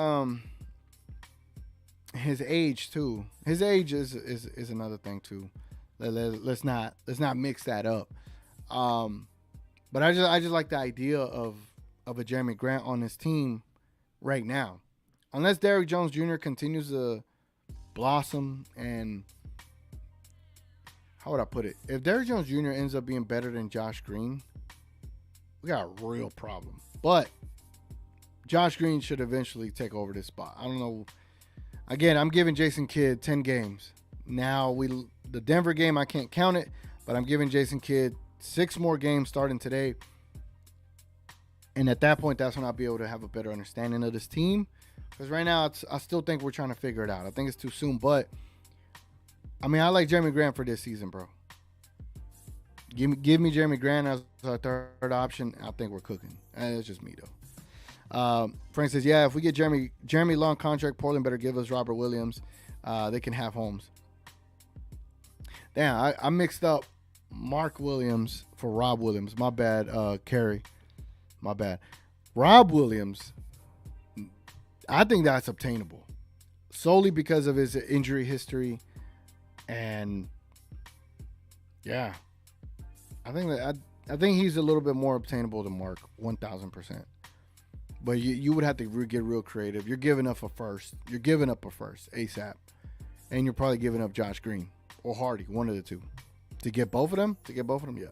his age too. His age is another thing too. Let's not mix that up. But I just like the idea of a Jeremy Grant on his team right now. Unless Derrick Jones Jr. continues to blossom and, how would I put it? If Derrick Jones Jr. ends up being better than Josh Green, we got a real problem. But Josh Green should eventually take over this spot. I don't know. Again, I'm giving Jason Kidd 10 games. Now, the Denver game, I can't count it, but I'm giving Jason Kidd 6 more games starting today. And at that point, that's when I'll be able to have a better understanding of this team. Because right now, I still think we're trying to figure it out. I think it's too soon. But, I mean, I like Jeremy Grant for this season, bro. Give me Jeremy Grant as our third option. I think we're cooking. It's just me, though. Frank says, yeah, if we get Jeremy long contract, Portland better give us Robert Williams. They can have Holmes. Damn, I mixed up Mark Williams for Rob Williams. My bad, Kerry. My bad. Rob Williams, I think that's obtainable. Solely because of his injury history. And, yeah. I think he's a little bit more obtainable than Mark, 1,000%. But you would have to get real creative. You're giving up a first. You're giving up a first ASAP. And you're probably giving up Josh Green or Hardy, one of the two. To get both of them? Yeah.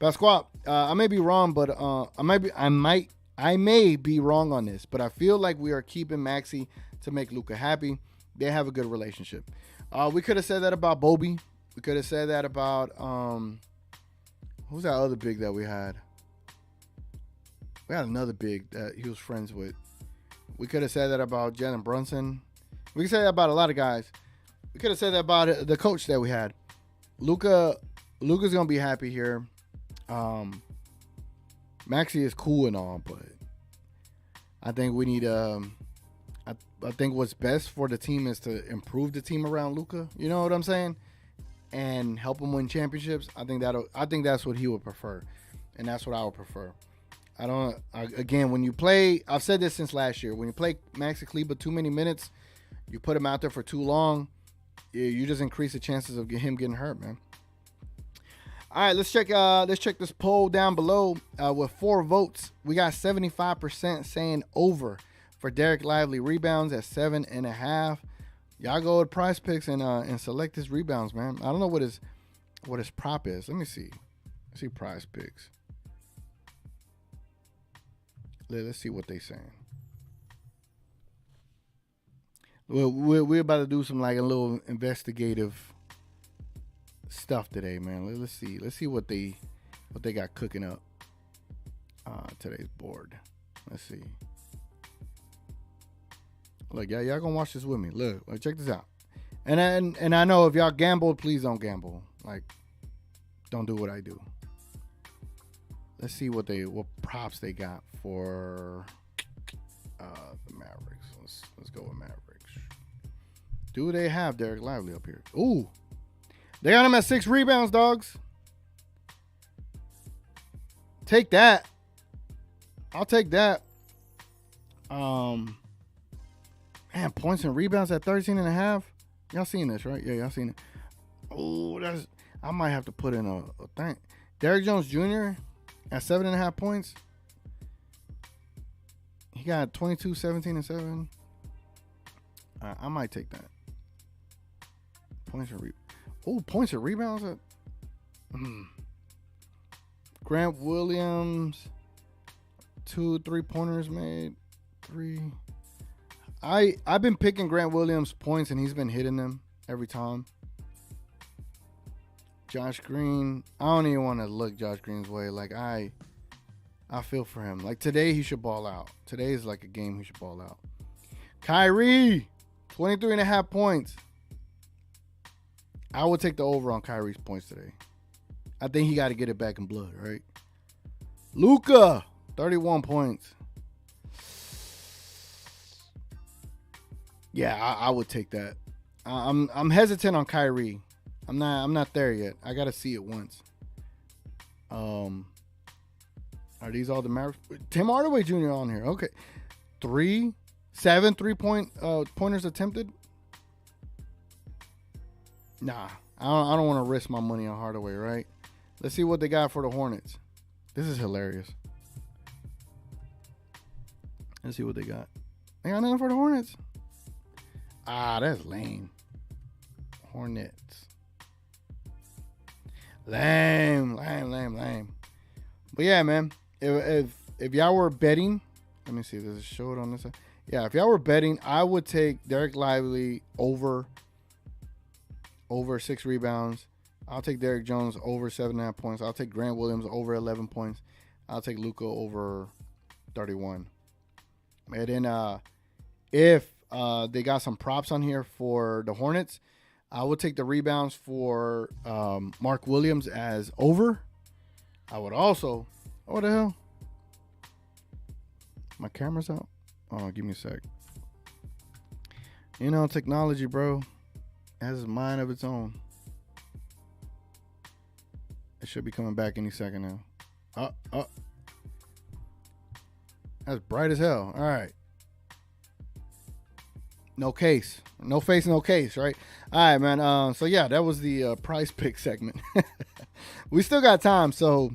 Pasquale, I may be wrong, but I may be wrong on this, but I feel like we are keeping Maxey to make Luka happy. they have a good relationship. We could have said that about Bobby. We could have said that about who's that other big that we had? We had another big that he was friends with. We could have said that about Jalen Brunson. We could say that about a lot of guys. We could have said that about the coach that we had. Luka's gonna be happy here. Maxey is cool and all, but I think we need I think what's best for the team is to improve the team around Luka. You know what I'm saying? And help him win championships. I think that's what he would prefer, and that's what I would prefer. Again, when you play, I've said this since last year. When you play Maxi Kleber too many minutes, you put him out there for too long, you just increase the chances of him getting hurt, man. All right, let's check this poll down below with 4 votes. We got 75% saying over for Derek Lively rebounds at 7.5. Y'all go with Prize Picks and select his rebounds, man. I don't know what his prop is. Let me see. Let's see Prize Picks. Let's see what they saying. Well, we're about to do some like a little investigative stuff today, man. Let's see what they got cooking up today's board. Let's see. Look, y'all gonna watch this with me. Look, check this out. And I know if y'all gamble, please don't gamble. Like, don't do what I do. Let's see what props they got for the Mavericks. Let's go with Mavericks. Do they have Derek Lively up here? Ooh, they got him at 6 rebounds, dogs. Take that. I'll take that. Man, points and rebounds at 13.5. Y'all seen this, right? Yeah, y'all seen it. Oh, I might have to put in a thing. Derrick Jones Jr. at 7.5 points. He got 22, 17, and 7. I might take that. Points and rebounds at Grant Williams. 2 3-pointers made. 3. I've been picking Grant Williams points and he's been hitting them every time. Josh Green, I don't even want to look Josh Green's way. Like I feel for him. Like today he should ball out. Today is like a game he should ball out. Kyrie, 23.5 points. I would take the over on Kyrie's points today. I think he got to get it back in blood, right? Luka, 31 points. Yeah, I would take that. I'm hesitant on Kyrie. I'm not there yet. I gotta see it once. Are these all the Mavericks? Tim Hardaway Jr. on here. Okay, 7 3-pointers attempted. Nah, I don't want to risk my money on Hardaway, right? Let's see what they got for the Hornets. This is hilarious. Let's see what they got. They got nothing for the Hornets. That's lame. Hornets. Lame. But yeah, man. If y'all were betting, let me see. Does it show it on this side? Yeah, if y'all were betting, I would take Derek Lively over 6 rebounds. I'll take Derrick Jones over 7.5 points. I'll take Grant Williams over 11 points. I'll take Luka over 31. And then if they got some props on here for the Hornets, I would take the rebounds for Mark Williams as over. I would also... What the hell? My camera's out? Oh, give me a sec. You know, technology, bro, has a mind of its own. It should be coming back any second now. That's bright as hell. All right. No case. No face, no case, right? All right, man. So, yeah, that was the prize pick segment. We still got time. So,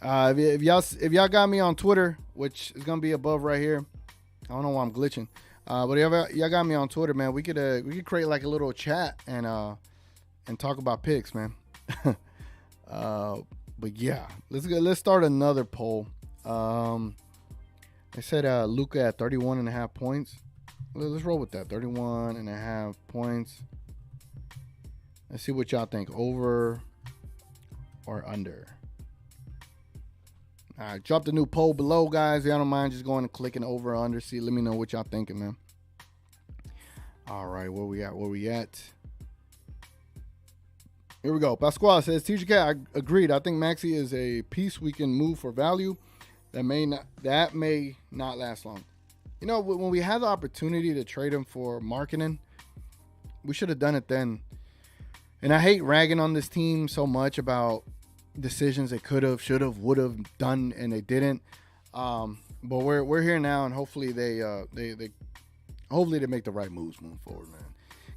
if y'all got me on Twitter, which is going to be above right here. I don't know why I'm glitching. But if y'all got me on Twitter, man, we could create like a little chat and talk about picks, man. But yeah, let's start another poll. They said Luka at 31.5 points. Let's roll with that. 31.5 points. Let's see what y'all think. Over or under. All right, drop the new poll below, guys. Y'all don't mind just going and clicking over or under. See, let me know what y'all thinking, man. All right, where we at? Here we go. Pasquale says, TGK, I agreed. I think Maxey is a piece we can move for value that may not last long. You know, when we had the opportunity to trade him for marketing, we should have done it then. And I hate ragging on this team so much about decisions they could have, should have, would have done, and they didn't. But we're here now, and hopefully they make the right moves moving forward, man.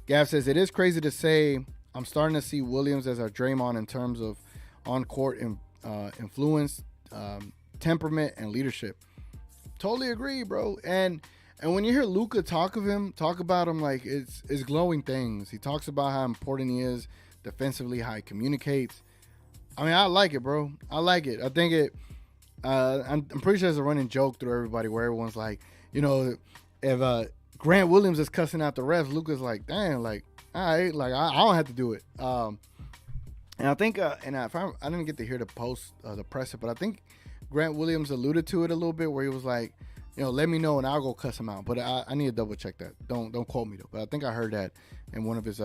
Gav says, it is crazy to say I'm starting to see Williams as our Draymond in terms of on-court influence, temperament, and leadership. Totally agree, bro. And when you hear Luka talk about him like it's glowing things. He talks about how important he is defensively, how he communicates. I mean, I like it, bro. I like it. I think it. I'm pretty sure there's a running joke through everybody where everyone's like, you know, if Grant Williams is cussing out the refs, Luka's like, damn, like, all right, like I don't have to do it. And I think, I didn't get to hear the post, the presser, but I think Grant Williams alluded to it a little bit where he was like, you know, let me know and I'll go cuss him out. But I need to double check that. Don't quote me though. But I think I heard that in one of his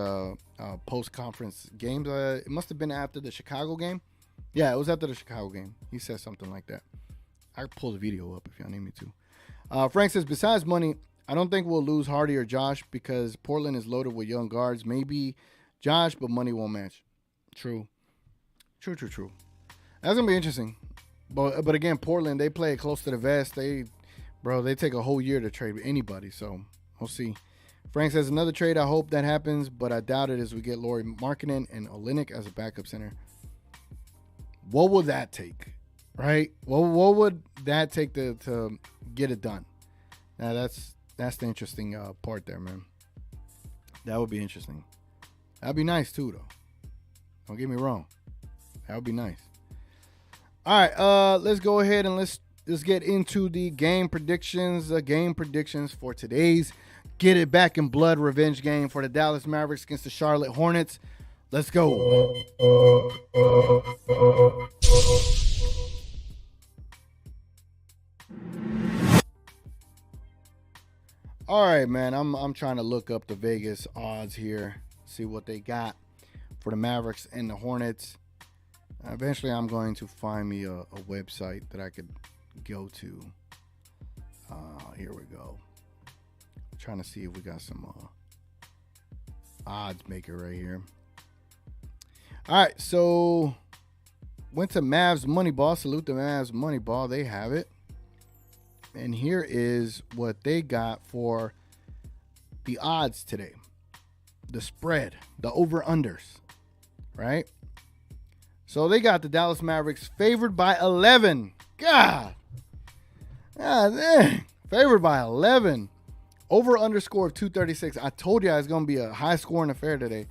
post conference games. It must have been after the Chicago game. Yeah, it was after the Chicago game. He said something like that. I can pull the video up if y'all need me to. Frank says, besides money, I don't think we'll lose Hardy or Josh because Portland is loaded with young guards. Maybe Josh, but money won't match. True. That's gonna be interesting. But again, Portland, they play close to the vest. They take a whole year to trade with anybody. So we'll see. Frank says, another trade, I hope that happens, but I doubt it as we get Lauri Markkanen and Olynyk as a backup center. What would that take? Right? What would that take to get it done? Now that's the interesting part there, man. That would be interesting. That'd be nice too, though. Don't get me wrong. That would be nice. All right, let's go ahead and let's get into the game predictions. The game predictions for today's Get It Back in Blood revenge game for the Dallas Mavericks against the Charlotte Hornets. Let's go. All right, man. I'm trying to look up the Vegas odds here, see what they got for the Mavericks and the Hornets. Eventually, I'm going to find me a website that I could go to. Here we go. Trying to see if we got some odds maker right here. All right, so went to Mavs Moneyball. Salute the Mavs Moneyball. They have it. And here is what they got for the odds today. The spread, the over-unders, right? So they got the Dallas Mavericks favored by 11. God dang. Favored by 11. Over-under score of 236. I told you it's going to be a high-scoring affair today.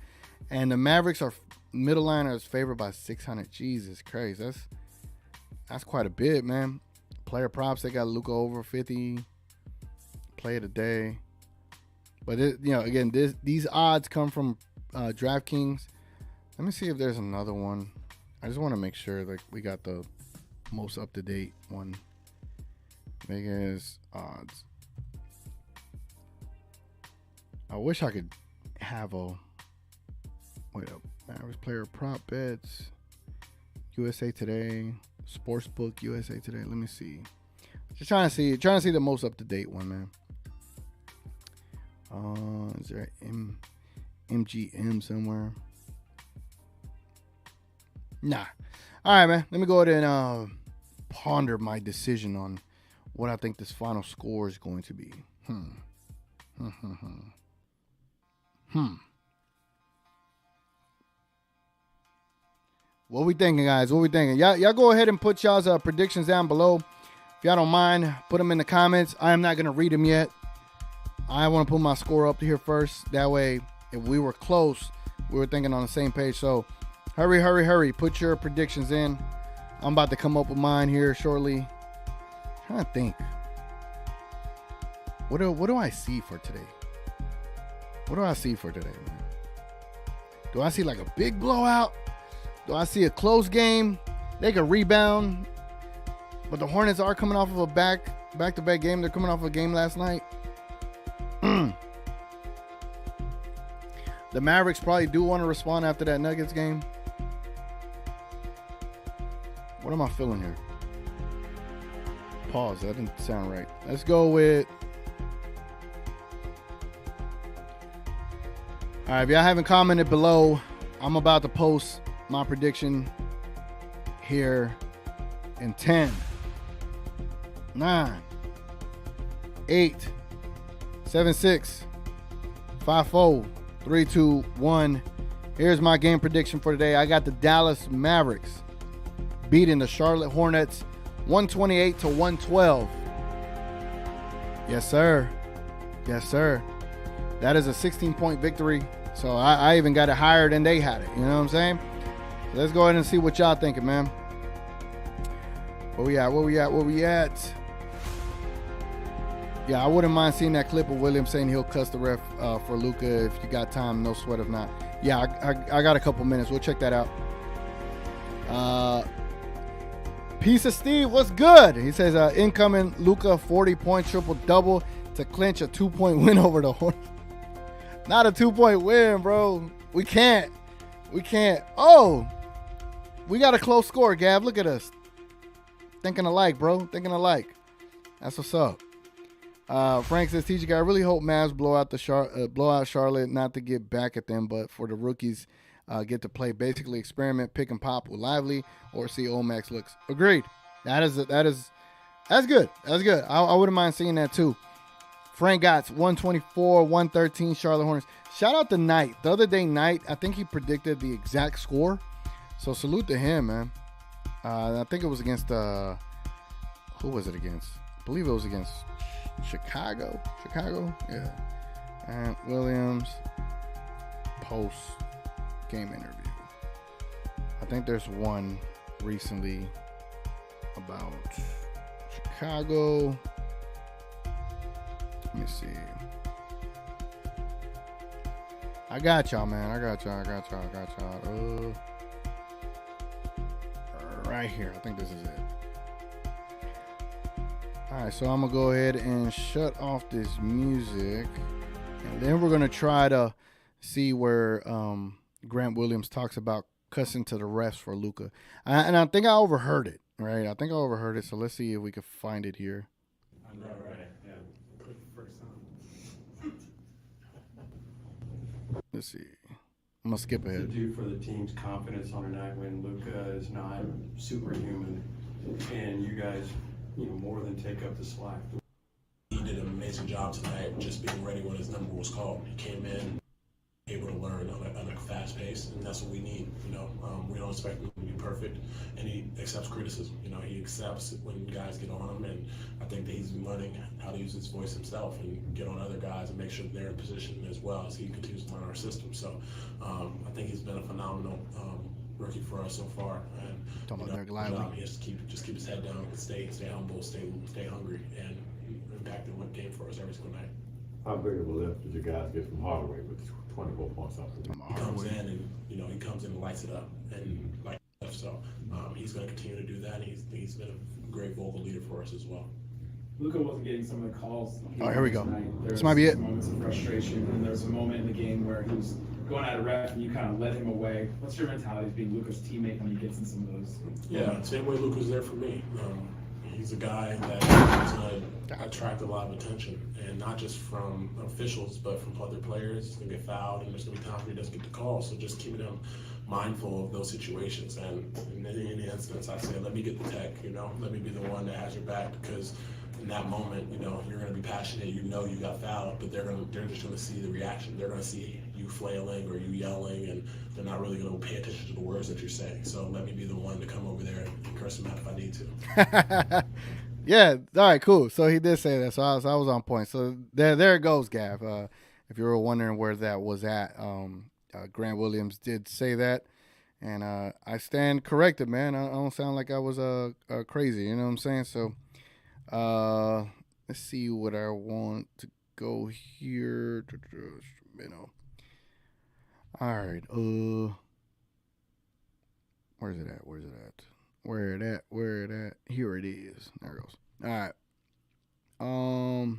And the Mavericks are middle liners favored by 600. Jesus Christ. That's quite a bit, man. Player props, they got Luka over 50. Play of the day. But, again, these odds come from DraftKings. Let me see if there's another one. I just want to make sure that we got the most up-to-date one. Vegas odds. I wish I could have Mavericks player prop bets. USA Today. Sportsbook USA Today. Let me see. Just trying to see the most up-to-date one, man. Is there MGM somewhere? Nah. All right, man. Let me go ahead and ponder my decision on what I think this final score is going to be. What we thinking, guys? What we thinking? Y'all go ahead and put y'all's predictions down below. If y'all don't mind, put them in the comments. I am not going to read them yet. I want to put my score up here first. That way, if we were close, we were thinking on the same page. So, hurry. Put your predictions in. I'm about to come up with mine here shortly. I'm trying to think. What do I see for today? What do I see for today, man? Do I see like a big blowout? Do I see a close game? They can rebound, but the Hornets are coming off of a back-to-back game. They're coming off of a game last night. The Mavericks probably do want to respond after that Nuggets game. What am I feeling here? Pause. That didn't sound right. Let's go with... All right, if y'all haven't commented below, I'm about to post my prediction here in 10, 9, 8, 7, 6, 5, 4, 3, 2, 1. Here's my game prediction for today. I got the Dallas Mavericks beating the Charlotte Hornets 128-112. Yes, sir. Yes, sir. That is a 16-point victory. So I even got it higher than they had it. You know what I'm saying? So let's go ahead and see what y'all thinking, man. Where we at? Yeah, I wouldn't mind seeing that clip of Williams saying he'll cuss the ref for Luka if you got time. No sweat if not. Yeah, I got a couple minutes. We'll check that out. Piece of Steve, what's good? He says incoming Luka 40-point triple-double to clinch a 2-point win over the Hornets. Not a 2-point win, bro. We can't. Oh, we got a close score, Gav. Look at us. Thinking alike, bro. Thinking alike. That's what's up. Frank says, TJ, I really hope Mavs blow out Charlotte, not to get back at them, but for the rookies get to play, basically experiment, pick and pop with Lively or see Omax looks. Agreed. That's good. That's good. I wouldn't mind seeing that too. Frank Gotts, 124-113 Charlotte Hornets. Shout out to Knight. The other day, Knight, I think he predicted the exact score. So salute to him, man. I think it was against, who was it against? I believe it was against Chicago. Yeah. And Williams post-game interview. I think there's one recently about Chicago. Let me see. I got y'all, man. I got y'all. Right here. I think this is it. All right, so I'm going to go ahead and shut off this music. And then we're going to try to see where Grant Williams talks about cussing to the refs for Luka. And I think I overheard it, right? So let's see if we can find it here. I know, right? Yeah. Click the first time. Let's see. I'm going to skip ahead. To do for the team's confidence on a night when Luka is not superhuman and you guys, more than take up the slack. He did an amazing job tonight, just being ready when his number was called. He came in able to learn on a fast pace, and that's what we need. We don't expect him to be perfect, and he accepts criticism. He accepts when guys get on him, and I think that he's learning how to use his voice himself and get on other guys and make sure that they're in position as well as he continues to learn our system. So I think he's been a phenomenal rookie for us so far. And Talking about Derek Lively. He has to keep his head down, stay humble, stay hungry, and impact the win game for us every single night. How big of a lift did you guys get from Hardaway with 24 points off the He comes in and he comes in and lights it up and so he's going to continue to do that. And he's been a great vocal leader for us as well. Luka wasn't getting some of the calls. Oh, here we go. Tonight. This might be it. Moments of frustration, and there was a moment in the game where he was going at a ref, and you kind of led him away. What's your mentality as being Luka's teammate when he gets in some of those? Yeah, same way Luka's there for me. He's a guy that is going to attract a lot of attention, and not just from officials, but from other players. He's going to get fouled, and there's going to be times where he doesn't get the call. So just keeping him mindful of those situations. And in any instance, I say, let me get the tech. Let me be the one that has your back, because in that moment, you're going to be passionate. You got fouled, but they're just going to see the reaction. They're going to see you flailing or you yelling, and they're not really going to pay attention to the words that you're saying. So let me be the one to come over there and curse him out if I need to. Yeah. All right. Cool. So he did say that. So I was on point. So there it goes, Gav. If you were wondering where that was at, Grant Williams did say that, and I stand corrected, man. I don't sound like I was crazy. You know what I'm saying? So. Let's see what I want to go here. you know. All right. Where's it at? Where it at? Here it is. There it goes. All right. All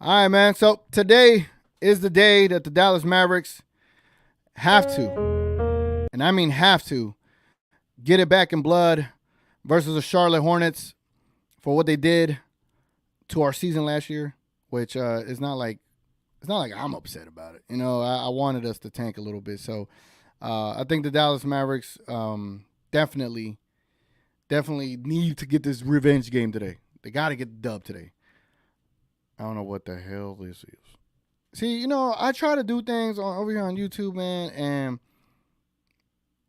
right, man. So today is the day that the Dallas Mavericks have to, and I mean have to, get it back in blood versus the Charlotte Hornets for what they did to our season last year, which is not like I'm upset about it. You know, I wanted us to tank a little bit. So I think the Dallas Mavericks definitely need to get this revenge game today. They got to get the dub today. I don't know what the hell this is. See, you know, I try to do things over here on YouTube, man, and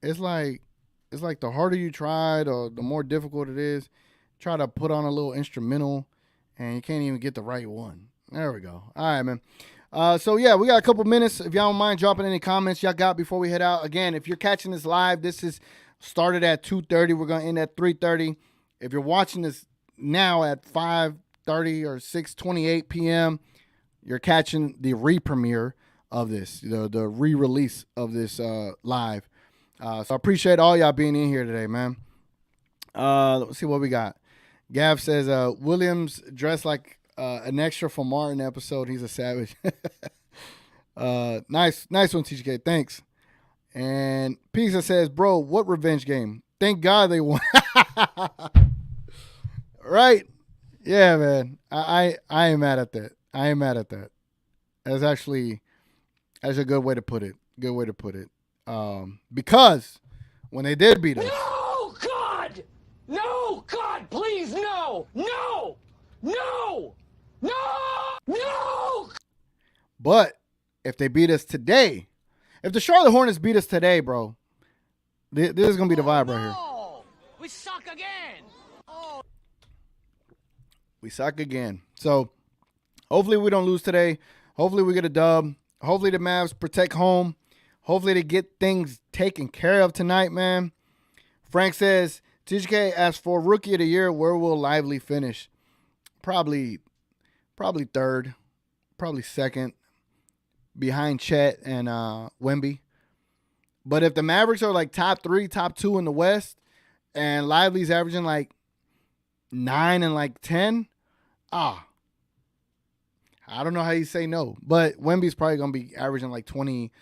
it's like the harder you try, the more difficult it is. Try to put on a little instrumental, and you can't even get the right one. There we go. All right, man. So, yeah, we got a couple minutes. If y'all don't mind dropping any comments y'all got before we head out. Again, if you're catching this live, this is started at 2:30. We're going to end at 3:30. If you're watching this now at 5:30 or 6:28 p.m., you're catching the re-premiere of this, the re-release of this live. So I appreciate all y'all being in here today, man. Let's see what we got. Gav says, Williams dressed like an extra from Martin episode. He's a savage. Nice one, TGK. Thanks. And Pizza says, bro, what revenge game? Thank God they won. Right? Yeah, man. I ain't mad at that. That's a good way to put it. Because when they did beat us. No, God! No, God, please, no! No! No! No! No! But if they beat us today, if the Charlotte Hornets beat us today, bro, this is going to be the vibe right here. We suck again! Oh. We suck again. So hopefully we don't lose today. Hopefully we get a dub. Hopefully the Mavs protect home. Hopefully they get things taken care of tonight, man. Frank says, TGK asked for Rookie of the Year. Where will Lively finish? Probably third. Probably second. Behind Chet and Wemby. But if the Mavericks are like top 3, top 2 in the West, and Lively's averaging like 9 and like 10, I don't know how you say no. But Wemby's probably going to be averaging like 20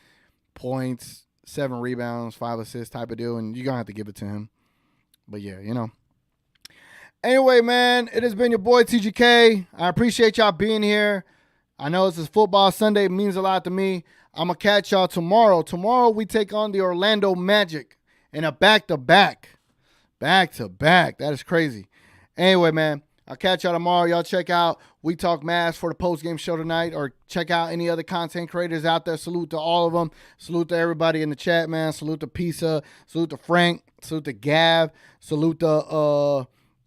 points, 7 rebounds, 5 assists type of deal, and you're going to have to give it to him. But yeah, you know. Anyway, man, it has been your boy TGK. I appreciate y'all being here. I know this is Football Sunday. It means a lot to me. I'm going to catch y'all tomorrow. Tomorrow we take on the Orlando Magic in a back-to-back. Back-to-back. That is crazy. Anyway, man, I'll catch y'all tomorrow. Y'all check out We Talk MAVS for the post-game show tonight, or check out any other content creators out there. Salute to all of them. Salute to everybody in the chat, man. Salute to Pisa. Salute to Frank. Salute to Gav. Salute to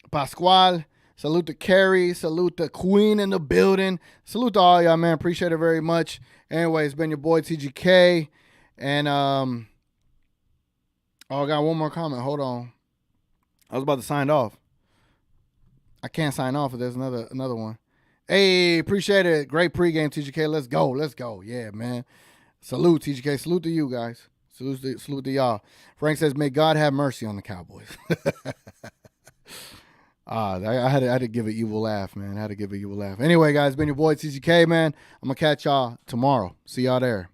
Pascual. Salute to Carrie. Salute to Queen in the building. Salute to all y'all, man. Appreciate it very much. Anyway, it's been your boy TGK. And, I got one more comment. Hold on. I was about to sign off. I can't sign off if there's another one. Hey, appreciate it. Great pregame, TGK. Let's go. Yeah, man. Salute, TGK. Salute to you guys. Salute to y'all. Frank says, may God have mercy on the Cowboys. I had to give an evil laugh, man. Anyway, guys, been your boy TGK, man. I'm going to catch y'all tomorrow. See y'all there.